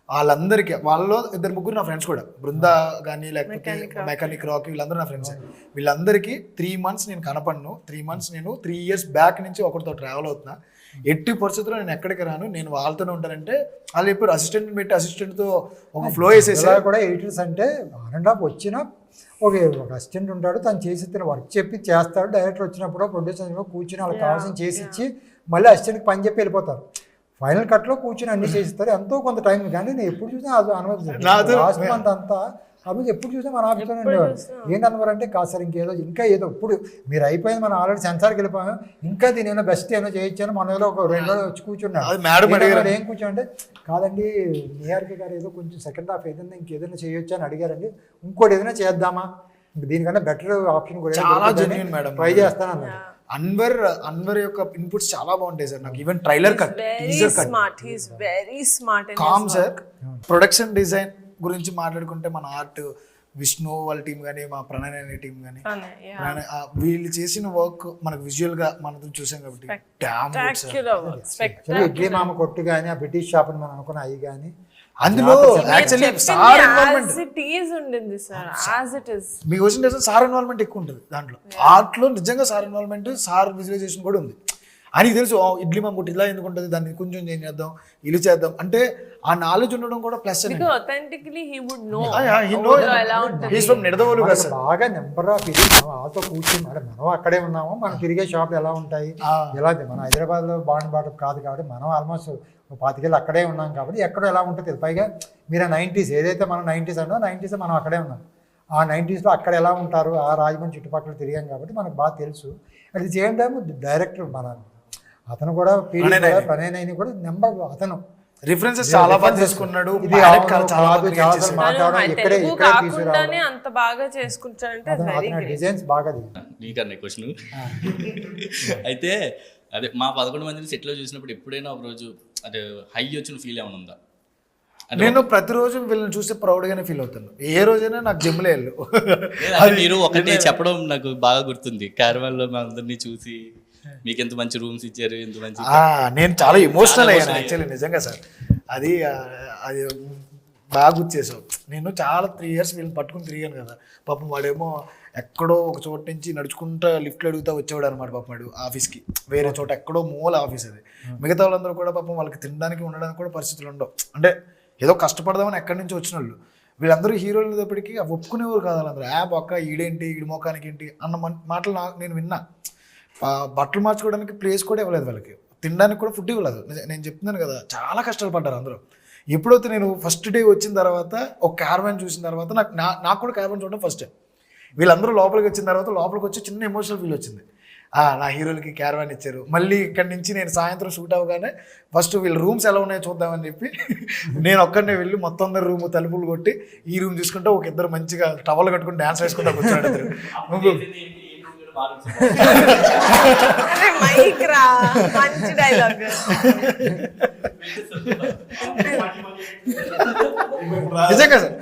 C: వాళ్ళందరికీ వాళ్ళలో 2-3 నా ఫ్రెండ్స్ కూడా, బృందా కానీ లేకపోతే మెకానిక్ రాక్, వీళ్ళందరూ నా ఫ్రెండ్స్. వీళ్ళందరికీ 3 months నేను కనపడను. 3 months నేను 3 years బ్యాక్ నుంచి ఒకరితో ట్రావెల్ అవుతున్నా. ఎట్టి పరిస్థితుల్లో నేను ఎక్కడికి రాను, నేను వాళ్ళతోనే ఉంటానంటే వాళ్ళు చెప్పారు. అసిస్టెంట్ పెట్టి అసిస్టెంట్తో ఒక ఫ్లో వేసేసి
D: కూడా ఎడిటర్స్ అంటే వచ్చిన ఒక అసిస్టెంట్ ఉంటాడు, తను చేసి వర్క్ చెప్పి చేస్తాడు. డైరెక్టర్ వచ్చినప్పుడు ప్రొడ్యూసర్ కూర్చుని వాళ్ళకి కావాల్సిన చేసి ఇచ్చి మళ్ళీ అసిస్టెంట్కి పని చెప్పి వెళ్ళిపోతారు. ఫైనల్ కట్లో కూర్చొని అన్ని చేసిస్తారు. ఎంతో కొంత టైం. కానీ నేను ఎప్పుడు చూసినా అది అనుభవిస్తాను అంతా అప్పుడు ఎప్పుడు చూసినా మన ఆఫీస్లోనే ఉండేవాడు. ఏంటి అనుభవం అంటే కాదు సార్ ఇంకా ఏదో ఇప్పుడు మీరు అయిపోయింది, మనం ఆల్రెడీ సెన్సార్కి వెళ్ళిపోయాం, ఇంకా దీని ఏమైనా బెస్ట్ ఏమైనా చేయొచ్చాను. మన ఒక 2 రోజులు వచ్చి కూర్చున్నాడు. ఏం కూర్చోంటే కాదండి నిహారిక గారు ఏదో కొంచెం సెకండ్ హాఫ్ ఏదైనా ఇంకేదైనా చేయొచ్చు అని అడిగారండి, ఇంకోటి ఏదైనా చేద్దామా, దీనికన్నా బెటర్ ఆప్షన్ కూడా ట్రై చేస్తాను అన్నాడు.
C: అన్వర్ యొక్క ఇన్పుట్స్ చాలా బాగుంటాయి సార్. నాకు even trailer cut, teaser cut,
A: very smart
C: calm sir. Production design గురించి మాట్లాడుకుంటే మన ఆర్ట్ విష్ణు వాళ్ళ టీం కానీ, మా ప్రణయ్ అనే టీం కానీ, వీళ్ళు చేసిన వర్క్ మనకు విజువల్ గా మనం చూసాం కాబట్టి
D: ఇడ్లీ మామ కొట్టు కానీ, ఆ బ్రిటిష్ షాప్ అని మనం అనుకున్న అవి కానీ,
C: అందులో actually sir involvement
A: as it is ఉండింది సార్, as it is.
C: మీకు వచ్చిన సార్ ఇన్వాల్వ్మెంట్ ఎక్కువ ఉంటుంది దాంట్లో. ఆర్ట్లో నిజంగా సార్ ఇన్వాల్వ్మెంట్, సార్ విజువలైజేషన్ కూడా ఉంది. ఆయనకి తెలుసు ఇడ్లీ మామూటి ఇలా ఎందుకు ఉంటుంది, దాన్ని కొంచెం చేంజ్ చేద్దాం, ఇల్లు చేద్దాం అంటే ఆ నాలెడ్జ్ ఉండడం కూడా plus.
A: Because authentically he would know. ఎలా ఉంటుంది.
C: He's from నిడదవోలు కదా సార్.
D: బాగా నెంబర్ ఆఫ్ ఇది వాళ్ళతో కూర్చుని మనం అక్కడే ఉన్నాము, మనం తిరిగే షాపులు ఎలా ఉంటాయి, ఎలా మనం హైదరాబాద్లో బాట కాదు కాబట్టి మనం ఆల్మోస్ట్ 25 ఏళ్ళు అక్కడే ఉన్నాం కాబట్టి ఎక్కడో ఎలా ఉంటుంది. పైగా మీరు 90s ఏదైతే మనం 90s అన్నో 90s మనం అక్కడే ఉన్నాం. ఆ 90sలో అక్కడ ఎలా ఉంటారు, ఆ రాజమండ్రి చుట్టుపక్కల తిరిగాం కాబట్టి మనకు బాగా తెలుసు. At the same time director అతను కూడా ప్రణయ్ కూడా నెంబర్ అతను
C: రిఫరెన్సెస్ చాలా బాగా చేసుకున్నాడు.
A: తెలుగు కాకుండానే అంత బాగా చేసుకుంటాడంటే
D: డిజైన్స్ బాగా
B: నీకన్నా క్వశ్చన్ అయితే అదే మా 11 మందిని సెట్లో చూసినప్పుడు ఎప్పుడైనా ఒక రోజు అంటే హై వచ్చిన ఫీల్ ఏమైనా ఉందా?
C: నేను ప్రతిరోజు వీళ్ళని చూస్తే ప్రౌడ్గానే ఫీల్ అవుతాను. ఏ రోజైనా నాకు జిమ్లో వెళ్ళు.
B: మీరు ఒకటి చెప్పడం నాకు బాగా గుర్తుంది, క్యారవాన్లో మా అందరినీ చూసి మీకు ఎంత మంచి రూమ్స్ ఇచ్చారు, ఎంత మంచి.
C: నేను చాలా ఎమోషనల్ అయ్యాను యాక్చువల్లీ నిజంగా సార్. అది బాగా గుర్తు చేసావు. నేను చాలా 3 years వీళ్ళని పట్టుకుని తిరిగాను కదా. పాపం వాడేమో ఎక్కడో ఒక చోట నుంచి నడుచుకుంటా లిఫ్ట్లు అడుగుతా వచ్చేవాడు అనమాట. పాపం వాడు ఆఫీస్కి వేరే చోట ఎక్కడో మూల ఆఫీస్ అది. మిగతా వాళ్ళందరూ కూడా పాపం వాళ్ళకి తినడానికి ఉండడానికి కూడా పరిస్థితులు ఉండవు. అంటే ఏదో కష్టపడదామని ఎక్కడి నుంచి వచ్చిన వాళ్ళు. వీళ్ళందరూ హీరోలు అనేటప్పటికీ ఒప్పుకునేవారు కాదు వాళ్ళందరూ. బొక్క ఈడేంటి, ఈడి మొఖానికి ఏంటి అన్న మాటలు నేను విన్నా. బట్టలు మార్చుకోవడానికి ప్లేస్ కూడా ఇవ్వలేదు వాళ్ళకి, తినడానికి కూడా ఫుడ్ ఇవ్వలేదు. నేను చెప్తున్నాను కదా, చాలా కష్టాలు పడ్డారు అందరూ. ఎప్పుడైతే నేను ఫస్ట్ డే వచ్చిన తర్వాత ఒక క్యారవాన్ చూసిన తర్వాత నాకు కూడా క్యారవాన్ చూడడం ఫస్ట్ టైం. వీళ్ళందరూ లోపలికి వచ్చిన తర్వాత లోపలికి వచ్చి చిన్న ఎమోషనల్ ఫీల్ వచ్చింది. నా హీరోలకి క్యారవాన్ ఇచ్చారు. మళ్ళీ ఇక్కడి నుంచి నేను సాయంత్రం షూట్ అవ్వగానే ఫస్ట్ వీళ్ళ రూమ్స్ ఎలా ఉన్నాయో చూద్దామని చెప్పి నేను ఒక్కడనే వెళ్ళి మొత్తం అందరు రూమ్ తలుపులు కొట్టి ఈ రూమ్ చూసుకుంటే ఒక ఇద్దరు మంచిగా టవల్ కట్టుకుని డ్యాన్స్ వేసుకుంటా కూర్చోండి.
A: మంచి డైలాగ్.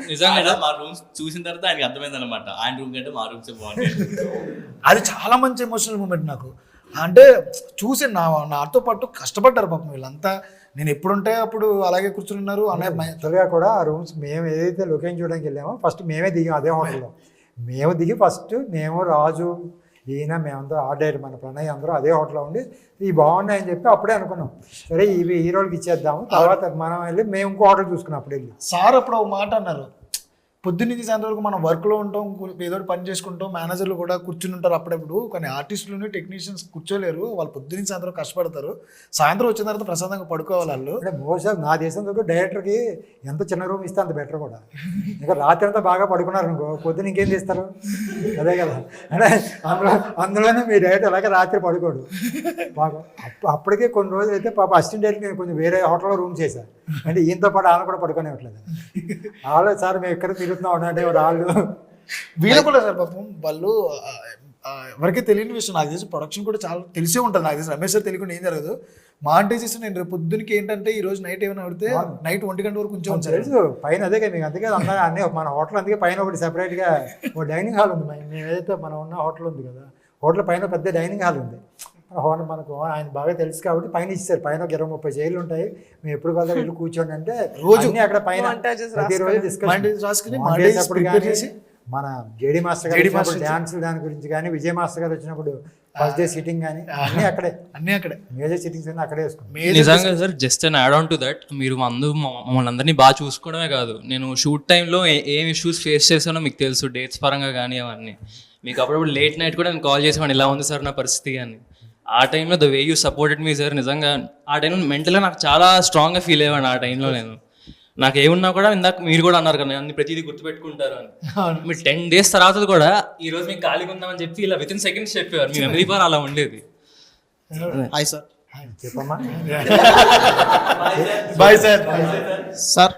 B: నిజంగా మా రూమ్స్ చూసిన తర్వాత ఆయనకి అర్థమైంది అనమాట, ఆయన రూమ్ కంటే మా రూమ్స్ బాగుంటాయి.
C: అది చాలా మంచి ఎమోషనల్ మూమెంట్ నాకు. అంటే చూసి నాతో పాటు కష్టపడ్డారు పాపం వీళ్ళంతా. నేను ఎప్పుడుంటే అప్పుడు అలాగే కూర్చుని ఉన్నారు.
D: త్వరగా కూడా ఆ రూమ్స్ మేము ఏదైతే లొకేషన్ చూడడానికి వెళ్ళామో ఫస్ట్ మేమే దిగాం అదే హోటల్లో. మేము దిగి ఫస్ట్ మేము రాజు ఈయన మేమందరూ ఆర్డర్ మన ప్రణయ్ అందరూ అదే హోటల్లో ఉండి ఇవి బాగున్నాయని చెప్పి అప్పుడే అనుకున్నాం, సరే ఇవి హీరోలకి ఇచ్చేద్దాము. తర్వాత మనం వెళ్ళి మేము ఇంకో హోటల్ చూసుకున్నాం. అప్పుడు వెళ్ళి
C: సార్ అప్పుడు ఒక మాట అన్నారు, పొద్దున్నీ సాయంత్రం వరకు మనం వర్క్లో ఉంటాం, ఏదో పని చేసుకుంటాం, మేనేజర్లు కూడా కూర్చుని ఉంటారు అప్పుడప్పుడు. కానీ ఆర్టిస్టులు టెక్నీషియన్స్ కూర్చోలేరు, వాళ్ళు పొద్దున్నీ సాయంత్రం కష్టపడతారు. సాయంత్రం వచ్చిన తర్వాత ప్రశాంతంగా పడుకోవాలి వాళ్ళు.
D: అంటే మోస్ట్ నా దేశంలో డైరెక్టర్కి ఎంత చిన్న రూమ్ ఇస్తే అంత బెటర్ కూడా. ఇంకా రాత్రి అంతా బాగా పడుకున్నారు అనుకో, పొద్దున ఇంకేం చేస్తారు, అదే కదా. అంటే అందులోనే మీ డైరెక్టర్ అలాగే రాత్రి పడుకోడు బాగా. అప్పటికే కొన్ని రోజులు అయితే పాప అసిస్టెంట్ డైరెక్టర్ నేను కొంచెం వేరే హోటల్లో రూమ్ చేశాను. అంటే ఈయనతో పాటు ఆయన కూడా పడుకోనివ్వట్లేదు. వాళ్ళు సార్ మేము ఎక్కడ తిరుగుతున్నాం అంటే వాళ్ళు
C: వీళ్ళు కూడా సార్ పాపం వాళ్ళు ఎవరికీ తెలియని విషయం. నాకు తెలిసి ప్రొడక్షన్ కూడా చాలా తెలిసే ఉంటుంది. నాకు తెలిసి రమేష్ సార్ తెలియకుండా ఏం జరగదు. మాంటేజెస్ నేను రేపు పొద్దునకి ఏంటంటే ఈ రోజు నైట్ ఏమైనా పడితే నైట్ 1 గంట వరకు కొంచెం
D: తెలుసు పైన. అదే మీకు అందుకే అన్నీ మన హోటల్ అందుకే పైన ఒకటి సెపరేట్గా ఒక డైనింగ్ హాల్ ఉంది. మేము ఏదైతే మనం ఉన్న హోటల్ ఉంది కదా, హోటల్ పైన పెద్ద డైనింగ్ హాల్ ఉంది. హోటల్ మనకు ఆయన బాగా తెలుసు కాబట్టి పైన ఇస్తారు. పైన ఒక 20-30 చైర్లు ఉంటాయి. మేము ఎప్పుడు కదా వెళ్ళి కూర్చోండి అంటే రోజు అక్కడ పైన ప్రతిరోజు డిస్కషన్. మన జేడీ మాస్టర్ గారు డాన్స్ దాని గురించి కానీ, విజయ్ మాస్టర్ గారు వచ్చినప్పుడు ఫస్ట్ డే సిట్టింగ్ కానీ అన్నీ అక్కడే మేజర్ సిట్టింగ్స్ అన్నీ అక్కడే వేసుకున్నాం.
K: నిజంగా sir just and add on to that, మీరు మమ్మల్ని అందరినీ బాగా చూసుకోవడమే కాదు, నేను షూట్ టైంలో ఏం ఇష్యూస్ ఫేస్ చేశానో మీకు తెలుసు, డేట్స్ పరంగా కానీ అవన్నీ. మీకు అప్పుడప్పుడు లేట్ నైట్ కూడా నేను కాల్ చేసేవాడిని, ఇలా ఉంది సార్ నా పరిస్థితి కానీ. ఆ టైంలో the way you supported me sir, నిజంగా ఆ టైంలో మెంటల్గా నాకు చాలా స్ట్రాంగ్గా ఫీల్ అయ్యాను. ఆ టైంలో నేను నాకు ఏమున్నా కూడా ఇందాక మీరు కూడా అన్నారు కదా అన్ని ప్రతిదీ గుర్తుపెట్టుకుంటారు అని. మీరు 10 days తర్వాత కూడా ఈ రోజు మీకు ఖాళీగా ఉందామని చెప్పి ఇలా విత్ ఇన్ సెకండ్స్ చెప్పేవారు. మీ మెమరీ పవర్ అలా ఉండేది.
L: Hi sir.
D: చెప్పమ్మా.
C: Bye sir.
L: సార్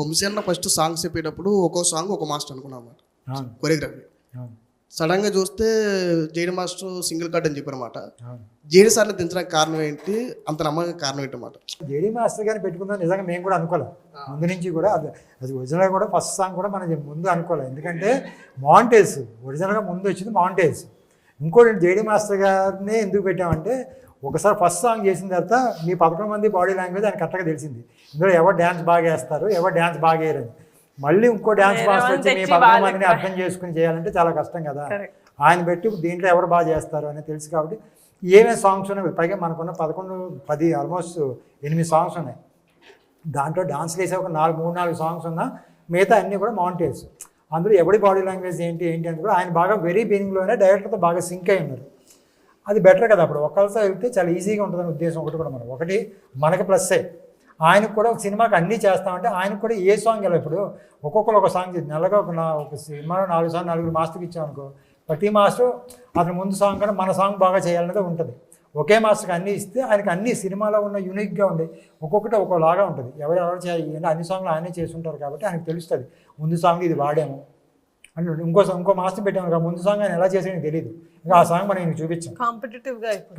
L: వంశీ అన్న ఫస్ట్ సాంగ్స్ చెప్పేటప్పుడు ఒక్కో సాంగ్ ఒక మాస్టర్ అనుకున్నాం అన్నమాట, కొరియోగ్రఫీ. సడన్గా చూస్తే జేడీ మాస్టర్ సింగిల్ కట్ అని చెప్పారన్నమాట. జేడీ సార్ని దించడానికి కారణం ఏంటి, అంత నమ్మకం కారణం ఏంటన్నమాట?
D: జేడీ మాస్టర్ గారిని పెట్టుకుందాం నిజంగా మేము కూడా అనుకోలేం ముందు నుంచి కూడా. అది ఒరిజినల్గా కూడా ఫస్ట్ సాంగ్ కూడా మనం ముందు అనుకోలేం, ఎందుకంటే మాంటేజ్ ఒరిజినల్గా ముందు వచ్చింది మాంటేజ్. ఇంకోటి జేడీ మాస్టర్ గారిని ఎందుకు పెట్టామంటే ఒకసారి ఫస్ట్ సాంగ్ చేసిన తర్వాత మీ 11 మంది బాడీ లాంగ్వేజ్ ఆయన కరెక్ట్గా తెలిసింది. ఇందులో ఎవరు డ్యాన్స్ బాగా వేస్తారు, ఎవరు డ్యాన్స్ బాగా వేయరని. మళ్ళీ ఇంకో డ్యాన్స్ మాస్టర్ వచ్చి మీ 11 మందిని అర్థం చేసుకుని చేయాలంటే చాలా కష్టం కదా. ఆయన పెట్టి దీంట్లో ఎవరు బాగా చేస్తారు అని తెలుసు కాబట్టి ఏమేమి సాంగ్స్ ఉన్నాయి. పైగా మనకున్న 10 ఆల్మోస్ట్ 8 సాంగ్స్ ఉన్నాయి. దాంట్లో డాన్స్ వేసే ఒక 3-4 సాంగ్స్ ఉన్నా మిగతా అన్నీ కూడా మౌంటేజ్. అందులో ఎవరి బాడీ లాంగ్వేజ్ ఏంటి అని కూడా ఆయన బాగా వెరీ బిగినింగ్లోనే డైరెక్టర్తో బాగా సింక్ అయి ఉన్నారు. అది బెటర్ కదా. అప్పుడు ఒకరితో వెళ్తే చాలా ఈజీగా ఉంటుందని ఉద్దేశం ఒకటి కూడా ఒకటి మనకి ప్లస్సే. ఆయనకు కూడా ఒక సినిమాకి అన్నీ చేస్తామంటే ఆయనకు కూడా ఏ సాంగ్ ఎలా ఇప్పుడు ఒక్కొక్కరు ఒక సాంగ్ నెలగా ఒక సినిమాలో 4 సాంగ్ 4 మాస్టర్కి ఇచ్చామనుకో, ప్రతి మాస్టర్ అతను ముందు సాంగ్ కన్నా మన సాంగ్ బాగా చేయాలనేది ఉంటుంది. ఒకే మాస్టర్కి అన్నీ ఇస్తే ఆయనకి అన్ని సినిమాలో ఉన్న యూనిక్గా ఉండి ఒక్కొక్కటి ఒక్కోలాగా ఉంటుంది. ఎవరెవరు చేయాలి అన్ని సాంగ్లు ఆయనే చేస్తుంటారు కాబట్టి ఆయనకు తెలుస్తుంది ముందు సాంగ్ ఇది వాడాము అంటే. ఇంకో మాస్టర్ పెట్టాము ముందు సాంగ్ ఆయన ఎలా చేసేది తెలియదు, ఇంకా ఆ సాంగ్ మనం నేను చూపించాం,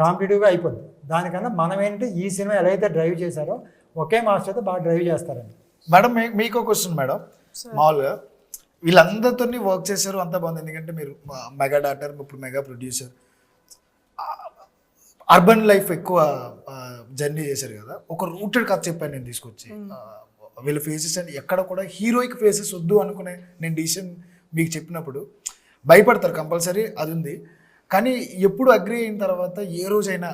D: కాంపిటేటివ్గా అయిపోద్ది. దానికన్నా మనం ఏంటంటే ఈ సినిమా ఎలా అయితే డ్రైవ్ చేశారో ఒకే మాస్టర్ అయితే బాగా డ్రైవ్ చేస్తారండి.
C: మేడం మీకు ఒక క్వశ్చన్ మేడం. మామూలుగా వీళ్ళందరితో వర్క్ చేశారు, అంతా బాగుంది. ఎందుకంటే మీరు మెగా డాక్టర్, ఇప్పుడు మెగా ప్రొడ్యూసర్, అర్బన్ లైఫ్ ఎక్కువ జర్నీ చేశారు కదా. ఒక రూటెడ్ కథ చెప్పాను నేను తీసుకొచ్చి. వీళ్ళ ఫేసెస్ అండ్ ఎక్కడ కూడా హీరోయిక్ ఫేసెస్ వద్దు అనుకునే నేను డిసిషన్ మీకు చెప్పినప్పుడు భయపడతారు కంపల్సరీ, అది ఉంది. కానీ ఎప్పుడు అగ్రి అయిన తర్వాత ఏ రోజైనా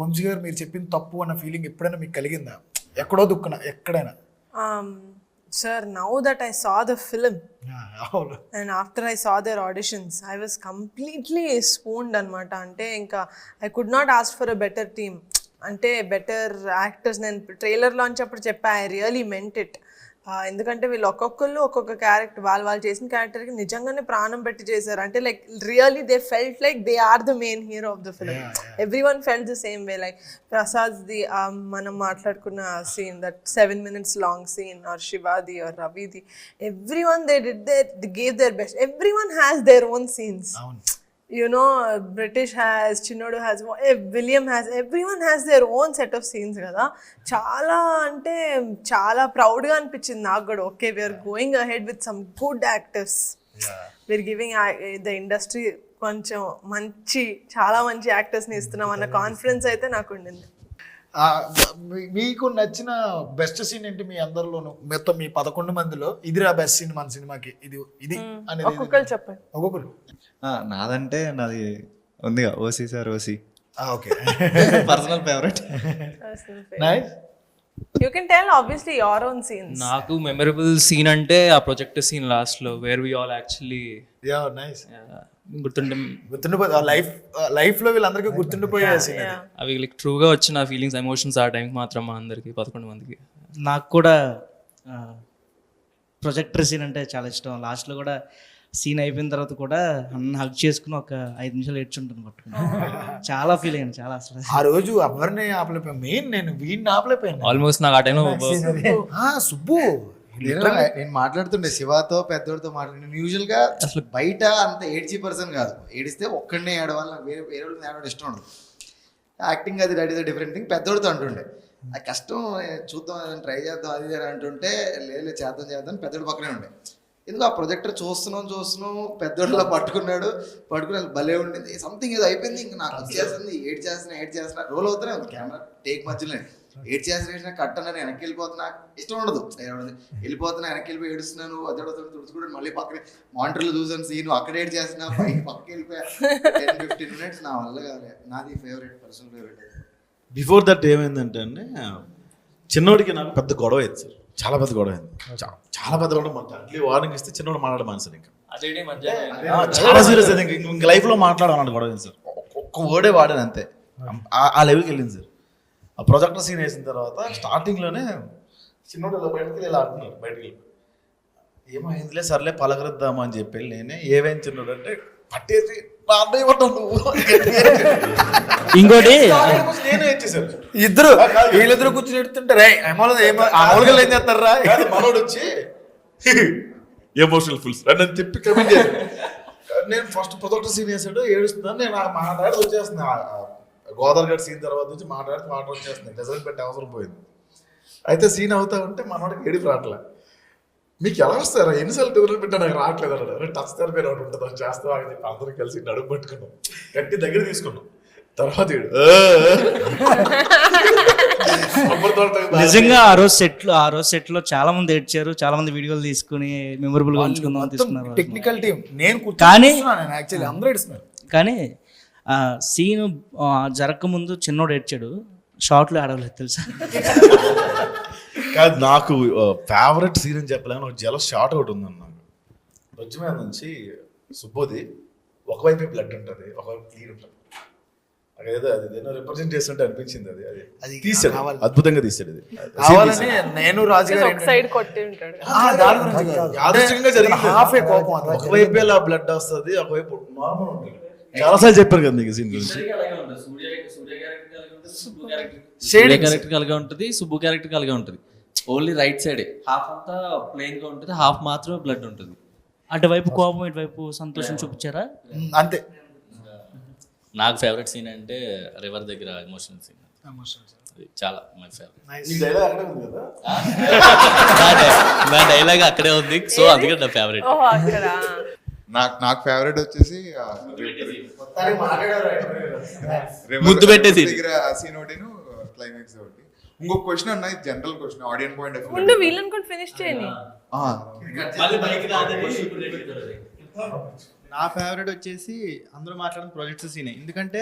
C: వంశీ గారు మీరు చెప్పింది తప్పు అన్న ఫీలింగ్ ఎప్పుడైనా మీకు కలిగిందా? ఎక్కడో దుక్కున ఎక్కడైనా?
A: Sir, now that I saw the film and after I saw their auditions, I was completely swooned anamata. Ante inka I could not ask for a better team. Ante better actors. Nenu trailer launch appudu cheppa, I really meant it. ఎందుకంటే వీళ్ళు ఒక్కొక్క character వాళ్ళు చేసిన క్యారెక్టర్కి నిజంగానే ప్రాణం పెట్టి చేశారు. అంటే like really they felt like they are the main hero of the film. Every one felt the same way. Like ప్రసాద్ది మనం మాట్లాడుకున్న scene, that 7 minutes long scene, or శివాది or రవిది, every one they gave their best. Everyone has their own scenes. You know, British has, Chinodu has, William has, everyone has their own set of scenes కదా. చాలా అంటే చాలా ప్రౌడ్గా అనిపించింది నాకు కూడా. Okay, we're going ahead with some good actors, we're giving the industry కొంచెం చాలా మంచి యాక్టర్స్ని ఇస్తున్నాం అన్న కాన్ఫిడెన్స్ అయితే నాకు ఉండింది.
C: మీకు నచ్చిన బెస్ట్ సీన్ ఏంటి మీ అందరిలోనూ? మొత్తం మీ 11 మందిలో ఇదిరా బెస్ట్ సీన్ మన సినిమాకి ఇది అనేది
A: ఒక్కొక్కరు చెప్పండి.
C: ఒక్కొక్కరు.
F: నాదంటే నాది ఉంది O C sir, O C.
C: Okay,
F: personal favourite.
C: Nice.
A: You can tell obviously your own scenes.
K: నాకు మెమరబుల్ సీన్ అంటే ఆ ప్రొజెక్టర్ సీన్ లాస్ట్ లో where we all actually
C: nice
K: గుర్తుండిపోయి
C: లైఫ్ లో వీళ్ళందరికీ గుర్తుండిపోయే సీన్.
K: అవి లైక్ ట్రూగా వచ్చిన ఫీలింగ్స్, ఎమోషన్స్ ఆ టైంకి మాత్రం మా అందరికి 11 మందికి.
E: నాకు కూడా ప్రొజెక్టర్ సీన్ అంటే చాలా ఇష్టం. లాస్ట్లో కూడా సీన్ అయిపోయిన తర్వాత కూడా అన్న హగ్ చేసుకుని ఒక 5 నిమిషాలు ఏడ్చుంటాను పట్టుకుని. చాలా ఫీల్ అయ్యాను, చాలా అసలు.
C: ఆ రోజు ఎవరిని ఆపలేకపోయాను, మెయిన్ నేను వీడిని ఆపలేకపోయాను.
K: ఆల్మోస్ట్ నాకు ఆ టైంలో
C: సుబ్బు
G: నేను మాట్లాడుతుండే శివాతో పెద్దోడితో మాట్లాడి. యూజువల్గా అసలు బయట అంత ఏడ్చి పర్సన్ కాదు, ఏడిస్తే ఒక్కడనే ఏడవాలి, వేరే వాళ్ళని ఏడవడం ఇష్టం ఉండదు. యాక్టింగ్ అది that is a different thing. పెద్దోడితో అంటుండే ఆ కష్టం చూద్దాం ట్రై చేద్దాం అది అని అంటుంటే లేదు చేద్దాం పెద్దోడి పక్కనే ఉండే. ఎందుకు ఆ ప్రొజెక్టర్ చూస్తున్నాం పెద్దోడిలా పట్టుకుని భలే ఉండింది. సంథింగ్ ఏదో అయిపోయింది, ఇంకా నాకు వచ్చేస్తుంది, ఏడ్ చేస్తున్నా రోల్ అవుతూనే ఉంది కెమెరా టేక్ మధ్యలో. ఏడ్ చేసిన కట్ అన్న వెనక్కి వెళ్ళిపోతున్నా, ఇష్టం ఉండదు, వెళ్ళిపోతున్నా వెనక్కి వెళ్ళిపోయి ఏడుస్తున్నాను, అదొడతో తుడుచుకుంటాను, మళ్ళీ పక్కనే మానిటర్లో చూసాను సీన్, అక్కడ ఏడ్ చేస్తున్నా, పక్కకి వెళ్ళిపోయా 10-15 minutes. నా వల్ల కాదు, నాది favourite, personal favourite.
J: Before that ఏమైందంటే అండి, చిన్నోడికి నాకు పెద్ద గొడవ అయింది సార్, చాలా పెద్ద గొడవ అయింది, చాలా పెద్ద గొడవ. అట్లీ వార్నింగ్ ఇస్తే చిన్నోడు మాట్లాడ మానేసారు, ఇంకా చాలా సీరియస్ అయింది, ఇంక లైఫ్లో మాట్లాడాలన్నట్టు గొడవ అయింది సార్. ఒక్క వర్డే వాడాను అంతే, ఆ లెవెల్కి వెళ్ళింది సార్. ఆ ప్రొజెక్టర్ సీన్ వేసిన తర్వాత స్టార్టింగ్లోనే చిన్నోడు ఇలా బయటకి ఇలా ఆడుతున్నారు, బయటకి వెళ్ళి ఏమైందిలే సర్లే పలకరిద్దామా అని చెప్పి నేనే ఏమైంది చిన్నోడు అంటే పట్టేసి
E: ఇంకోటి
C: వీళ్ళిద్దరు కూర్చొని ఎడుతుంటారు, మామూలుగా ఏం చేస్తారా మనోడు వచ్చి
J: ఎమోషనల్ ఫుల్స్ అని చెప్పి కమెంట్ చేశాను. నేను ఫస్ట్ ప్రొజెక్టర్ సీన్ వేసాడు, ఏడుస్తున్నాను, నేను మాట్లాడి వచ్చేస్తున్నా. గోదావరి గడ్ సీన్ తర్వాత నుంచి మాట్లాడితే వాటర్ వచ్చేస్తుంది, రిజల్ట్ పెట్టే అవసరం పోయింది. అయితే సీన్ అవుతా ఉంటే మనోడికి ఏడిపు రావట్లే. మీకు ఎలా వస్తారా ఎన్నిసార్లు డెవలప్ పెట్టా నాకు రావట్లేదు అన్నాడు. టచ్ థెరపీ ఒకటి ఉంటుంది, అది చేస్తావా అని చెప్పి అందరూ కలిసి నడుము పట్టుకున్నాం, గట్టి దగ్గర తీసుకున్నాం. తర్వాత
E: నిజంగా ఆ రోజు సెట్లో చాలా మంది ఏడ్చారు, చాలా మంది వీడియోలు తీసుకుని మెమొరబుల్ గా ఉంచుకుందాం తీసుకున్నారు.
C: టెక్నికల్ టీం నేను
E: కానీ
C: యాక్చువల్లీ అందరూ ఏడుస్తున్నారు.
E: కానీ సీన్ జరగకముందు చిన్నోడు ఏడ్చాడు, షార్ట్లో ఆడవలేదు తెలుసా.
J: కాదు, నాకు ఫేవరెట్ సీన్ అని చెప్పలేను. ఒక జల షార్ట్ ఒకటి ఉందన్న నాకు. బొజ్జు మీద నుంచి సుబ్బోది ఒకవైపు బ్లడ్ ఉంటుంది, ఒకవైపు క్లీన్ ఉంటుంది. అదేదో అది ఏదో రిప్రజెంట్ చేస్తుంటే అనిపించింది. అది తీసాడు, అద్భుతంగా తీసాడు. అది
C: కావాలని నేను రాజు గారు
A: ఒక సైడ్ కొట్టి ఉంటాడు.
J: యాదృచ్ఛికంగా జరిగింది.
C: కోపం
J: ఒకవైపే అలా బ్లడ్ వస్తుంది, ఒకవైపు నార్మల్ ఉంటుంది. చాలాసార్లు చెప్పారు కదా మీకు సీన్ గురించి.
I: సూర్య క్యారెక్టర్ అలాగే ఉంటుంది, సుబ్బు క్యారెక్టర్ అలాగే ఉంటుంది. ఓన్లీ రైట్ సైడే హాఫ్ అంతా ప్లెయిన్ గా ఉంటుంది, హాఫ్ మాత్రమే బ్లడ్ ఉంటుంది.
E: అటువైపు కోపం, ఇటువైపు సంతోషం చూపించారా?
C: అంతే.
B: నాకు ఫేవరెట్ సీన్ అంటే రివర్ దగ్గర ఎమోషనల్ సీన్. చాలా మై ఫేవరెట్. నా డైలాగ్ అక్కడే ఉంది, సో అందుకే నా ఫేవరెట్.
M: నాకు ఫేవరెట్ వచ్చేసి
B: ముద్దు పెట్టేసి
M: సీన్ ఒకటి, క్లైమాక్స్ ఒకటి. ఇంకొక క్వశ్చన్ అన్న, general question, audience point of
A: ముందు వీళ్ళని కూడా ఫినిష్ చేయండి.
N: నా ఫేవరెట్ వచ్చేసి అందరూ మాట్లాడిన ప్రాజెక్ట్స్ సీనే. ఎందుకంటే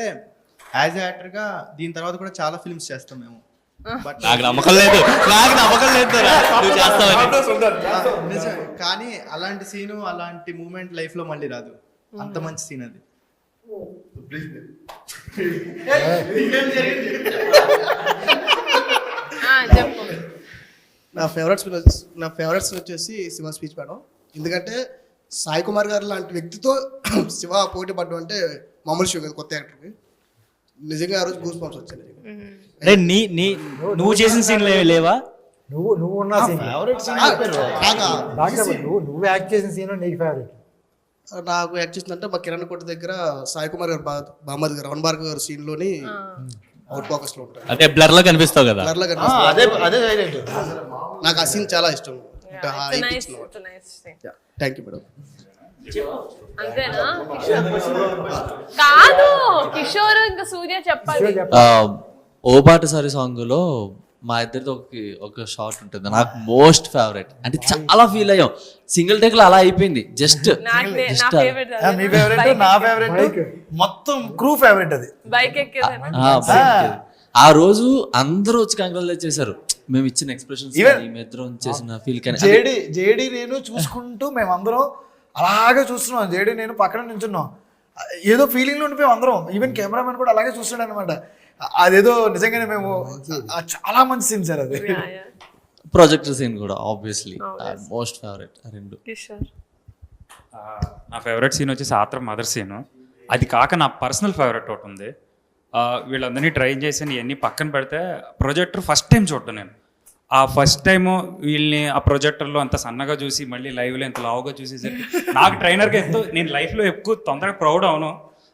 N: యాజ్ ఏ యాక్టర్గా దీని తర్వాత కూడా చాలా ఫిల్మ్స్ చేస్తాం మేము. బట్
B: నాకు నమ్మకం లేదు.
N: నిజం, కానీ అలాంటి సీను, అలాంటి మూమెంట్ లైఫ్లో మళ్ళీ రాదు. అంత మంచి సీన్ అది.
L: నా ఫేవరెట్స్ వచ్చేసి శివ స్పీచ్ మేడం. ఎందుకంటే సాయి కుమార్ గారు లాంటి వ్యక్తితో శివ పోటీ పడ్డం అంటే మామూలు విషయం కదా కొత్త యాక్టర్కి. నిజంగా ఆ రోజు గూస్ బంప్స్ వచ్చాయి.
E: నువ్వు చేసిన సీన్ లేవా?
D: నువ్వు ఉన్న సీన్ నువ్వు యాక్ట్ చేసిన సీన్ నీకు ఫేవరెట్?
L: నాకు యాక్ట్ చేసిందంటే మా కిరణ్ కోట దగ్గర సాయి కుమార్ గారు బామ్మది గారు రమణ భార్గవ్ గారు సీన్ లోని అవుట్ ఫోకస్ లో ఉంటారు.
B: అదే బ్లర్ లో కనిపిస్తావు కదా.
L: నాకు ఆ సీన్ చాలా ఇష్టం. Thank you madam.
A: అంతేనా? కాదు, కిషోర్ ఇంకా సూర్య చెప్పాలి.
I: ఓ బాటసారి సాంగ్ లో మా ఇద్దరితో ఒక షార్ట్ ఉంటుంది, నాకు మోస్ట్ ఫేవరెట్. అంటే చాలా ఫీల్ అయ్యాం. సింగిల్ టేక్ లో అలా అయిపోయింది. జస్ట్
C: మొత్తం క్రూ ఫేవరెట్ అది.
A: బైక్
I: ఆ రోజు అందరూ వచ్చి కంగ్రాచులేట్ చేశారు. మేము ఇచ్చిన ఎక్స్ప్రెషన్స్, మేమిద్దరం చేసిన ఫీల్. కానీ
C: జేడి నేను చూసుకుంటూ మేమందరం అలాగే చూస్తున్నాం. జేడి నేను పక్కన నించున్నాం, ఏదో ఫీలింగ్ లో ఉండిపోయాం అందరం. ఈవెన్ కెమెరామెన్ కూడా అలాగే చూస్తున్నాడు అనమాట. అదేదో నిజంగానే మేము చాలా మంచి సీన్ సార్ అది.
I: ప్రాజెక్టర్ సీన్ కూడా ఆబ్వియస్లీ మోస్ట్ ఫేవరెట్. రెండు.
H: నా ఫేవరెట్ సీన్ వచ్చేసి ఆత్రం మదర్ సీన్. అది కాక నా పర్సనల్ ఫేవరెట్ ఒకటి ఉంది. వీళ్ళందరినీ ట్రైన్ చేసి ఇవన్నీ పక్కన పెడితే ప్రొజెక్టర్ ఫస్ట్ టైం చూడటం నేను. ఆ ఫస్ట్ టైము వీళ్ళని ఆ ప్రొజెక్టర్లో అంత సన్నగా చూసి మళ్ళీ లైవ్లో ఎంత లావుగా చూసేసరికి నాకు ట్రైనర్గా ఎంతో, నేను లైఫ్లో ఎక్కువ తొందరగా ప్రౌడ్ అవును.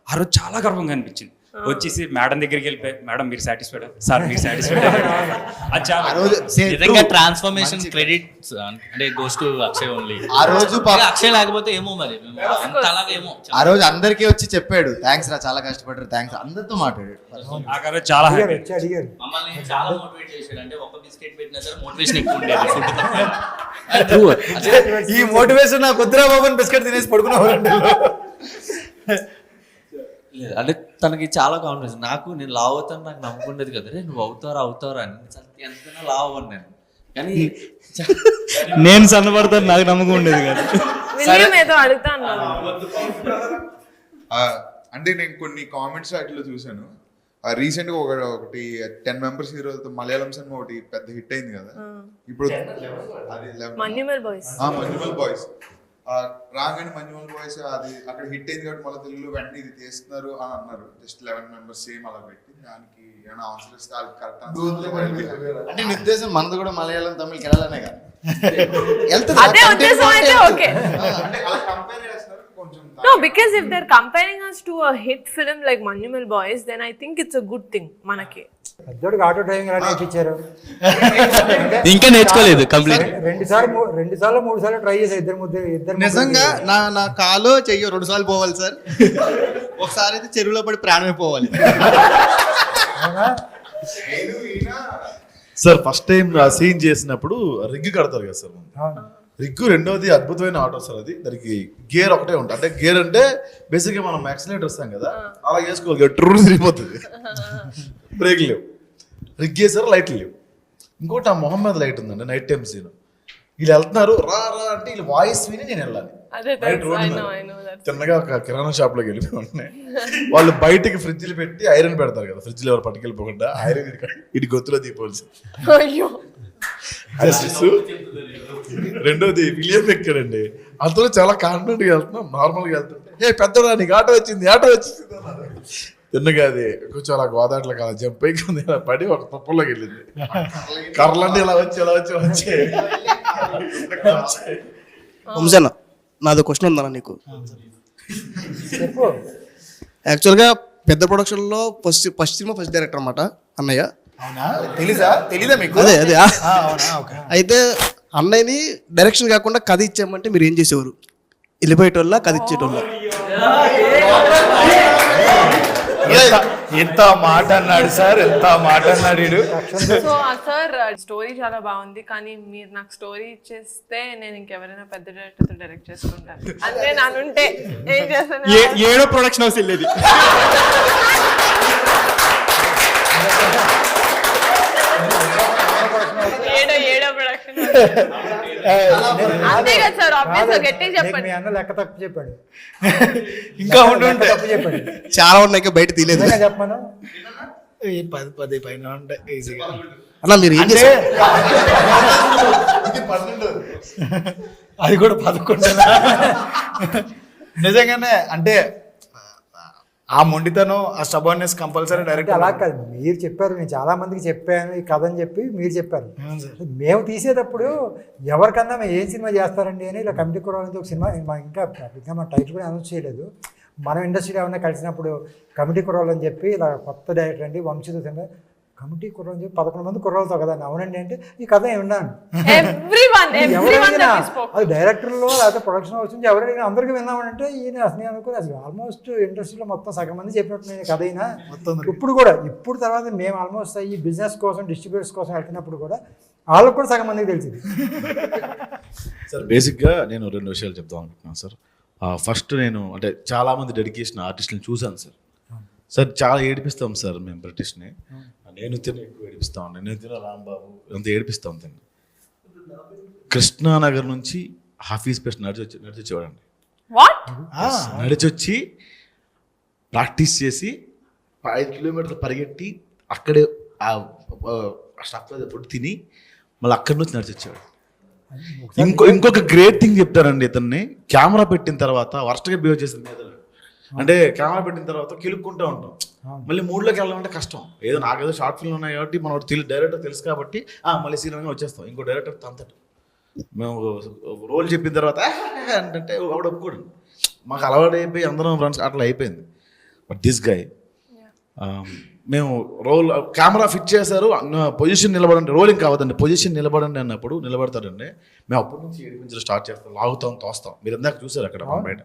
H: ఆ రోజు చాలా గర్వంగా అనిపించింది. వచ్చేసి మేడం దగ్గరికి వెళ్ళిపోయి, మేడం మీరు సాటిస్ఫైడ్, సార్ మీరు సాటిస్ఫైడ్.
B: నిజంగా ట్రాన్స్ఫర్మేషన్ క్రెడిట్స్ అంటే గోస్ టు అక్షయ్ ఓన్లీ.
G: ఆ రోజు
B: అక్షయ్ లేకపోతే ఏమో మరి అలాగేమో.
G: ఆ రోజు అందరికీ వచ్చి చెప్పాడు, థ్యాంక్స్ రా, చాలా కష్టపడ్డారు, థ్యాంక్స్, అందరితో మాట్లాడాడు.
H: చాలా
B: మమ్మల్ని చాలా మోటివేట్ చేశాడు. అంటే ఒక బిస్కెట్ పెట్టినా సరే మోటివేషన్ ఎక్కువ ఉండేది.
C: ఈ మోటివేషన్ నా కుద్రా బాబు బిస్కెట్ తినేసి పడుకున్నాడు.
I: అంటే తనకి చాలా కాన్ఫిడెన్స్. నేను లావ్ అవుతాను, నాకు నమ్మకం ఉండేది కదా, రే నువ్వు అవుతారా అని. ఎంతైనా లావ్ అవ్వను నేను, కానీ
E: నేను సన్నపడతాను నాకు నమ్మకం ఉండేది కదా.
M: అంటే నేను కొన్ని కామెంట్స్ వాటిలో చూసాను. రీసెంట్ గా ఒకటి 10 members హీరోలతో మలయాళం సినిమా ఒకటి పెద్ద హిట్ అయింది కదా ఇప్పుడు. అది
A: మన్యుమల్
M: బాయ్స్ రాగానే మన్యుమల్ బాయ్స్ అది అక్కడ హిట్ అయింది కాబట్టి మళ్ళీ తెలుగులో వెంటనే ఇది తీస్తున్నారు అని అన్నారు. జస్ట్ 11 members సేమ్ అలా పెట్టి దానికి ఏమైనా ఆన్సర్ ఇస్తే కరెక్ట్.
G: అంటే నీ ఉద్దేశం మనది కూడా మలయాళం తమిళ కేరళనే కదా.
A: No, because if they're comparing us to a hit film like Manyumal Boys, then I think it's a good thing. Manaki.
D: పెద్దోడికి ఆటో డ్రైవింగ్ ఎలా నేర్పించారు?
B: ఇంకా నేర్చుకోలేదు కంప్లీట్.
D: రెండు సార్లు 3 సార్లు ట్రై చేశారు ఇద్దరు
N: నిజంగా నా కాలో చెయ్యో 2 సార్లు పోవాలి సార్. ఒకసారి అయితే చెరువులో పడి ప్రాణమే పోవాలి.
J: సార్ ఫస్ట్ టైం ఆ సీన్ చేసినప్పుడు రిగ్ కడతారు కదా సార్. రిగ్గు రెండోది అద్భుతమైన ఆటో సార్. అది దానికి గేర్ ఒకటే ఉంటుంది. అంటే గేర్ అంటే బేసిక్గా మనం యాక్సిలేటర్ వస్తాం కదా, అలా వేసుకోవాలి, ట్రూ తిరిగిపోతుంది. బ్రేక్ లేవు, రిగ్ వేసారు, లైట్లు లేవు. ఇంకోటి ఆ మొహమ్మద్ లైట్ ఉందండి, నైట్ టైం సీన్. వీళ్ళు వెళ్తున్నారు, రా రా అంటే వీళ్ళు వాయిస్ విని నేను వెళ్ళాలి. తిన్నగా ఒక కిరాణా షాప్ లోకి వెళ్ళిపోయి వాళ్ళు బయటికి ఫ్రిడ్జ్లు పెట్టి ఐరన్ పెడతారు కదా, ఫ్రిడ్జ్లో ఎవరు పట్టుకెళ్ళిపోకుండా ఐరన్ ఇటు గొత్తులో దీపోవాలి. రెండోది విలియం ఎక్కాడండి, అందులో చాలా కాన్ఫిడెంట్ గా వెళ్తున్నాం, నార్మల్ గా వెళ్తుంటే ఏ పెద్దడా నీకు ఆటో వచ్చింది తిన్నగా అది కొంచెం అలా గోదాట్లో కాదు జంప్ అయి పడి ఒక తప్పుల్లోకి వెళ్ళింది. కర్రలన్నీ ఇలా వచ్చి
L: వంశన్న, నాది క్వశ్చన్ ఉందన్న నీకు. యాక్చువల్గా పెద్ద ప్రొడక్షన్లో ఫస్ట్ సినిమా ఫస్ట్ డైరెక్టర్ అన్నమాట అన్నయ్య.
C: తెలీదా మీకు?
L: అదే అయితే అన్నయ్యని డైరెక్షన్ కాకుండా కథ ఇచ్చామంటే మీరు ఏం చేసేవారు? వెళ్ళిపోయేటోళ్ళ కథ ఇచ్చేటోళ్ళ?
C: ఎంత మాట అన్నాడు సార్, ఎంత మాట అన్నాడు.
A: సో సార్ స్టోరీ చాలా బాగుంది, కానీ మీరు నాకు స్టోరీ ఇచ్చేస్తే నేను ఇంకెవరైనా పెద్ద డైరెక్టర్తో డైరెక్ట్ చేసుకుంటాను. అంటే నానుంటే ఏం చేస్తాను?
N: 7వ ప్రొడక్షన్ హౌస్ వెళ్ళేది.
A: ఏడో ప్రొడక్షన్ అంతే కదా సార్, ఆబ్వియస్గా గట్టిగా చెప్పండి.
D: మీ అన్న లెక్క తప్పు చెప్పాడు,
C: ఇంకా ఉంటే
D: తప్పు చెప్పాడు.
L: చాలా ఉన్నాయి బయట తీయలేదు.
D: చెప్పమను,
C: 10 పైన ఉంటాయి ఈజీగా.
L: అన్న మీరు ఏం చేశారు?
C: అది కూడా 11. నిజంగానే అంటే ఆ మొండితనం, ఆ స్టబర్నెస్ కంపల్సరీ డైరెక్ట్.
D: అలా కాదు, మీరు చెప్పారు, నేను చాలా మందికి చెప్పాను ఈ కథ అని చెప్పి మీరు చెప్పారు. మేము తీసేటప్పుడు ఎవరికన్నా మేము ఏం సినిమా చేస్తారండి అని ఇలా కమిటీ కూడా ఒక సినిమా ఇంకా మన టైటిల్ కూడా అనౌన్స్ చేయలేదు. మనం ఇండస్ట్రీలో ఏమన్నా కలిసినప్పుడు కమిటీ కుర్రాలు అని చెప్పి ఇలా కొత్త డైరెక్టర్ అండి వంశీతో సినిమా కమిటీ కుర్రాలు అని చెప్పి 11 మంది కుర్రాలతో కదా. అవునండి అంటే ఈ కథ విన్నాను. ఎవరైనా అది డైరెక్టర్లో లేకపోతే ప్రొడక్షన్ వచ్చింది ఎవరైనా అందరికీ విన్నామంటే ఈయన అసలు అనుకుని అసలు ఆల్మోస్ట్ ఇండస్ట్రీలో మొత్తం సగం మంది చెప్పినట్టు నేను కథ అయినా ఇప్పుడు తర్వాత మేము ఆల్మోస్ట్ ఈ బిజినెస్ కోసం డిస్ట్రిబ్యూటర్స్ కోసం వెళ్తున్నప్పుడు కూడా వాళ్ళకు కూడా సగం మందికి తెలిసింది.
J: సార్ బేసిక్గా నేను 2 విషయాలు చెప్తాం అనుకుంటున్నాను సార్. ఫస్ట్ నేను అంటే చాలామంది డెడికేషన్ ఆర్టిస్టులను చూశాను సార్. సార్ చాలా ఏడిపిస్తాం సార్ మేము బ్రిటిష్ని. నేను ఎక్కువ ఏడిపిస్తా ఉన్నాను, నేను తిన రాంబాబు అంత ఏడిపిస్తాం తిన్న. కృష్ణానగర్ నుంచి హాఫీజ్ పేస్ట్ నడిచొచ్చేవాడండి. నడిచొచ్చి ప్రాక్టీస్ చేసి 5 కిలోమీటర్లు పరిగెట్టి అక్కడే ఆ స్టాప్ ఫుడ్ తిని మళ్ళీ అక్కడి నుంచి నడిచొచ్చేవాడు. ఇంకొక గ్రేట్ థింగ్ చెప్తారండి, ఇతన్ని కెమెరా పెట్టిన తర్వాత వర్స్ట్గా బిహేవ్ చేసింది మీద. అంటే కెమెరా పెట్టిన తర్వాత కిలుక్కుంటూ ఉంటాం, మళ్ళీ మూడ్లోకి వెళ్ళాలంటే కష్టం. ఏదో నాకేదో షార్ట్ ఫిల్మ్ ఉన్నాయి కాబట్టి మనం డైరెక్టర్ తెలుసు కాబట్టి మళ్ళీ సీరియల్గా వచ్చేస్తాం. ఇంకో డైరెక్టర్ తంతట మేము రోల్ చెప్పిన తర్వాత అంటే ఒకడు ఒప్పుకోడు. మాకు అలవాటు అయిపోయి అందరం ఫ్రెండ్స్ అట్లా అయిపోయింది. బట్ దిస్ గై మేము రోల్ కెమెరా ఫిట్ చేశారు, పొజిషన్ నిలబడండి, రోలింగ్ కావద్దండి, పొజిషన్ నిలబడండి అన్నప్పుడు నిలబడతాడండి. మేము అప్పటి నుంచి ఏడిపించడం స్టార్ట్ చేస్తాం, లాగుతాం, తోస్తాం. మీరు ఇందాక చూసారు అక్కడ బయట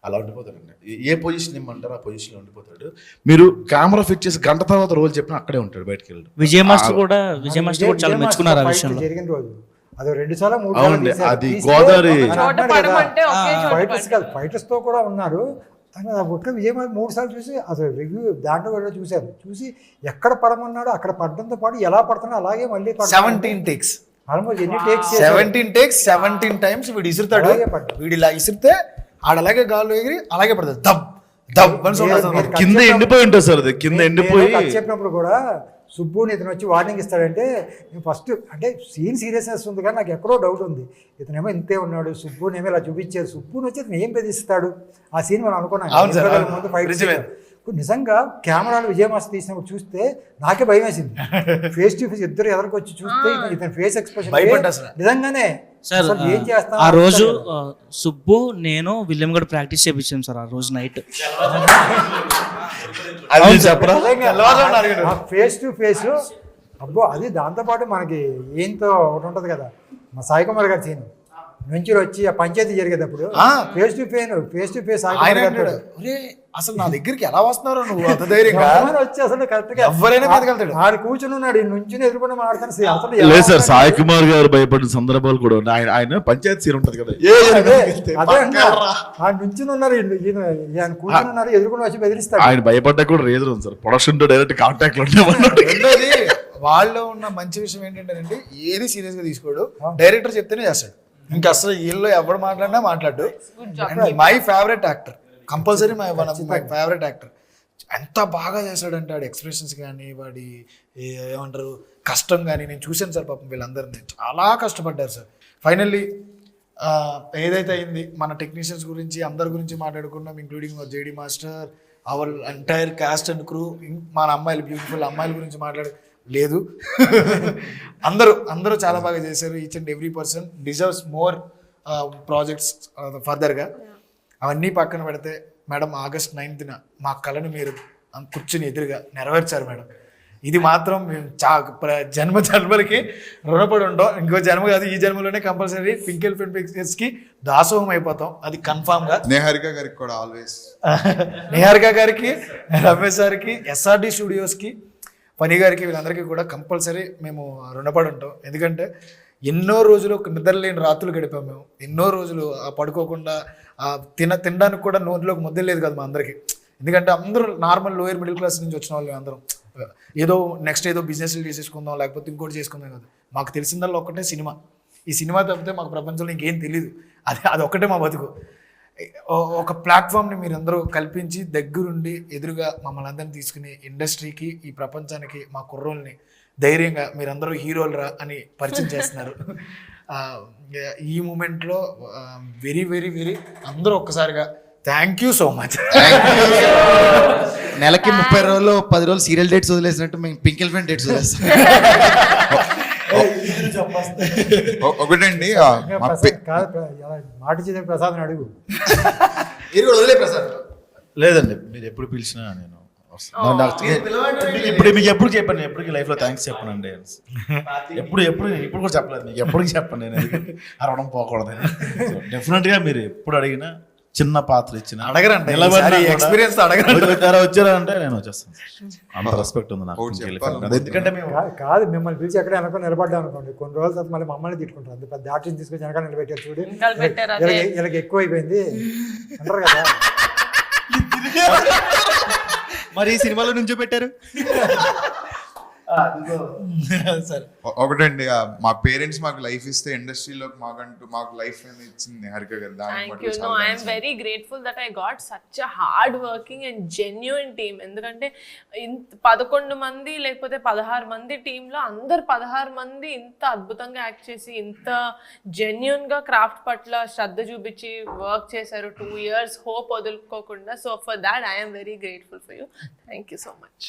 J: అలా ఉండిపోతాడండి. ఏ పొజిషన్ ఇమ్మంటారు ఆ పొజిషన్లో ఉండిపోతాడు. మీరు కెమెరా ఫిట్ చేసి గంట తర్వాత రోల్ చెప్పినా అక్కడే ఉంటాడు, బయటకు వెళ్ళడు.
E: విజయ్ మాస్టర్ కూడా చాలా మెచ్చుకున్నారు ఆ విషయంలో.
D: జరిగిన రోజు అది 2 సార్లు 3
J: అవునండి, అది గోదావరి
D: ఫైటర్స్ తో కూడా ఉన్నారు. ఒక్క విజయ్ 3 సార్లు చూసి అసలు రివ్యూ దాంట్లో కూడా చూసి ఎక్కడ పడమన్నాడో అక్కడ పడడంతో పాటు ఎలా పడుతున్నాడో అలాగే మళ్ళీ
C: 17 takes
D: ఆల్మోస్ట్ ఎన్ని టేక్స్
C: 17 takes 17 times వీడు ఇసురుతాడు. వీడు ఇలా ఇసిరితే ఆడలాగే గాల్లో ఎగిరి అలాగే పడుతుంది. దబ్ దబ్
J: కింద ఎండిపోయి ఉంటుంది సార్. అది కింద ఎండిపోయి
D: చెప్పినప్పుడు కూడా సుబ్బుని ఇతను వచ్చి వార్నింగ్ ఇస్తాడంటే నేను ఫస్ట్ అంటే సీన్ సీరియస్నెస్ ఉంది కానీ నాకు ఎక్కడో డౌట్ ఉంది. ఇతనేమో ఇంతే ఉన్నాడు, సుబ్బునేమో ఇలా చూపించారు, సుబ్బుని వచ్చి ఇతను ఏం బెదిరిస్తాడు ఆ సీన్ మనం అనుకున్నాం. ముందు ఫైట్ నిజంగా కెమెరాలు విజయమాస్టర్ తీసినప్పుడు చూస్తే నాకే భయం వేసింది. ఫేస్ టు ఫేస్ ఇద్దరు ఎదరికి చూస్తే ఇతని ఫేస్ ఎక్స్ప్రెషన్ నిజంగానే
E: సార్
D: ఏం చేస్తాం.
E: ఆ రోజు సుబ్బు నేను విలియం కూడా ప్రాక్టీస్ చేయించాం సార్ ఆ రోజు నైట్.
J: అది చెప్పరా
D: ఫేస్ టు ఫేస్ అబ్బో అది దాంతోపాటు మనకి ఏంతో ఒకటి ఉంటుంది కదా మా సాయి కుమార్ గారి సీన్ నుంచి వచ్చి ఆ పంచాయతీ జరిగేటప్పుడు ఫేస్ టు ఫేస్
C: ఆయన అంటాడు ఒరే అసలు నా దగ్గరికి ఎలా వస్తున్నారో నువ్వు అంత ధైర్యంగా
D: వచ్చి అసలు కరెక్ట్ గా
C: ఎవరైనా మీదకెళ్తాడు.
D: ఆడు కూర్చుని ఉన్నాడు నుంచి ఎదుర్కొని మాట్లాడుతాను అసలు
J: లేదు సార్, సాయి కుమార్ గారు భయపడిన సందర్భాలు కూడా ఉన్నాయి. ఆయన పంచాయతీ సీన్ ఉంటది కదా,
D: ఆడు నుంచి ఉన్నారు ఈయన కూర్చుని ఉన్నారు ఎదుర్కొని వచ్చి బెదిరిస్తాడు.
J: ఆయన భయపడ్డా కూడా రీజన్ ఉంది సార్, ప్రొడక్షన్ తో డైరెక్ట్ కాంటాక్ట్ లో ఉండేవాళ్ళు.
C: రెండోది వాళ్ళు ఉన్న మంచి విషయం ఏంటంటే ఏది సీరియస్ గా తీసుకోడు, డైరెక్టర్ చెప్తేనే చేస్తాడు. ఇంకా అసలు వీళ్ళు ఎవరు మాట్లాడినా మాట్లాడు. My favourite actor compulsory my favourite actor. ఎంత బాగా చేశాడంటే వాడి ఎక్స్ప్రెషన్స్ కానీ వాడి ఏమంటారు కష్టం కానీ నేను చూశాను సార్. పాపం వీళ్ళందరినీ చాలా కష్టపడ్డారు సార్. ఫైనల్లీ ఏదైతే అయింది మన టెక్నీషియన్స్ గురించి అందరి గురించి మాట్లాడుకున్నాం, including JD master, our entire cost and crew, మన అమ్మాయిలు బ్యూటిఫుల్ అమ్మాయిల గురించి లేదు అందరూ చాలా బాగా చేశారు. Each and every person deserves more projects ఫర్దర్గా. అవన్నీ పక్కన పెడితే మేడం August 9th మా కళను మీరు కూర్చుని ఎదురుగా నెరవేర్చారు మేడం. ఇది మాత్రం మేము జన్మలకి రుణపడి ఉంటాం. ఇంకో జన్మ కాదు, ఈ జన్మలోనే కంపల్సరీ పింకిల్ ఫిల్మ్ పిక్చర్స్కి దాసోహం అయిపోతాం. అది కన్ఫామ్గా.
M: నిహారిక గారికి కూడా ఆల్వేస్
C: నిహారిక గారికి, రమేష్ గారికి, SRD స్టూడియోస్కి, ఫనీ గారికి, వీళ్ళందరికీ కూడా కంపల్సరీ మేము రుణపడి ఉంటాం. ఎందుకంటే ఎన్నో రోజులు నిద్రలేని రాత్రులు గడిపాం మేము. ఎన్నో రోజులు పడుకోకుండా తినడానికి కూడా నోట్లోకి ముద్ద లేదు కదా మా అందరికీ. ఎందుకంటే అందరూ నార్మల్ లోయర్ మిడిల్ క్లాస్ నుంచి వచ్చిన వాళ్ళు అందరం. ఏదో నెక్స్ట్ ఏదో బిజినెస్లు చేసేసుకుందాం లేకపోతే ఇంకోటి చేసుకుందాం కదా. మాకు తెలిసిందల్లా ఒక్కటే సినిమా. ఈ సినిమా తప్పితే మాకు ప్రపంచంలో ఇంకేం తెలియదు. అది ఒక్కటే మా బతుకు. ఒక ప్లాట్ఫామ్ని మీరందరూ కల్పించి దగ్గరుండి ఎదురుగా మమ్మల్ని అందరినీ తీసుకుని ఇండస్ట్రీకి, ఈ ప్రపంచానికి మా కుర్రోల్ని ధైర్యంగా మీరందరూ హీరోలరా అని పరిచయం చేస్తున్నారు. ఈ మూమెంట్లో వెరీ వెరీ వెరీ అందరూ ఒక్కసారిగా థ్యాంక్ యూ సో మచ్.
G: నెలకి 30 రోజులు 10 రోజులు సీరియల్ డేట్స్ వదిలేసినట్టు మేము పింకిల్ ఫిల్మ్ డేట్స్ వదిలేస్తాం.
M: ఒకటండి
D: మాట చేసే ప్రసాద్ అడుగు.
C: వదిలే ప్రసాద్
J: లేదండి, మీరు ఎప్పుడు పిలిచినా నేను ఇప్పుడు మీకు ఎప్పుడు చెప్పాను, ఎప్పటికీ లైఫ్ లో థ్యాంక్స్ చెప్పనండి. ఇప్పుడు కూడా చెప్పలేదు మీకు, ఎప్పటికీ చెప్పండి. నేను అరవడం పోకూడదు. డెఫినెట్ గా మీరు ఎప్పుడు అడిగినా చిన్న పాత్ర ఇచ్చిన
C: అడగరంటే
J: వచ్చారా అంటే నేను వచ్చేస్తాను. అంత రెస్పెక్ట్ ఉంది నాకు. ఎందుకంటే మేము
D: కాదు మిమ్మల్ని పిలిచి ఎక్కడ వెనక నిలబడ్డాం అనుకోండి, కొన్ని రోజుల తర్వాత మళ్ళీ మమ్మల్ని తిట్టుకుంటారు. అంత పెద్ద ఆర్టిస్ట్ తీసుకొచ్చి వెనక నిలబెట్టారు చూడు, వీళ్ళకి ఎక్కువ అయిపోయింది అంటారు కదా.
N: మరి ఈ సినిమాలో నుంచో పెట్టారు.
M: ఒకటండి మా పేరెంట్స్ మాకు లైఫ్ ఇస్తే ఇండస్ట్రీలోకి మాకు లైఫ్ ఇచ్చింది నిహారిక గారు.
A: Thank you. No, I am very grateful that I got such a hard working and genuine team. ఎందుకంటే 11 మంది లేకపోతే 16 మంది టీంలో అందరు 16 మంది ఇంత అద్భుతంగా యాక్ట్ చేసి ఇంత జెన్యున్ గా క్రాఫ్ట్ పట్ల శ్రద్ధ చూపించి వర్క్ చేశారు. 2 years హోప్ వదులుకోకుండా. So for that I am very grateful for you. Thank you so much.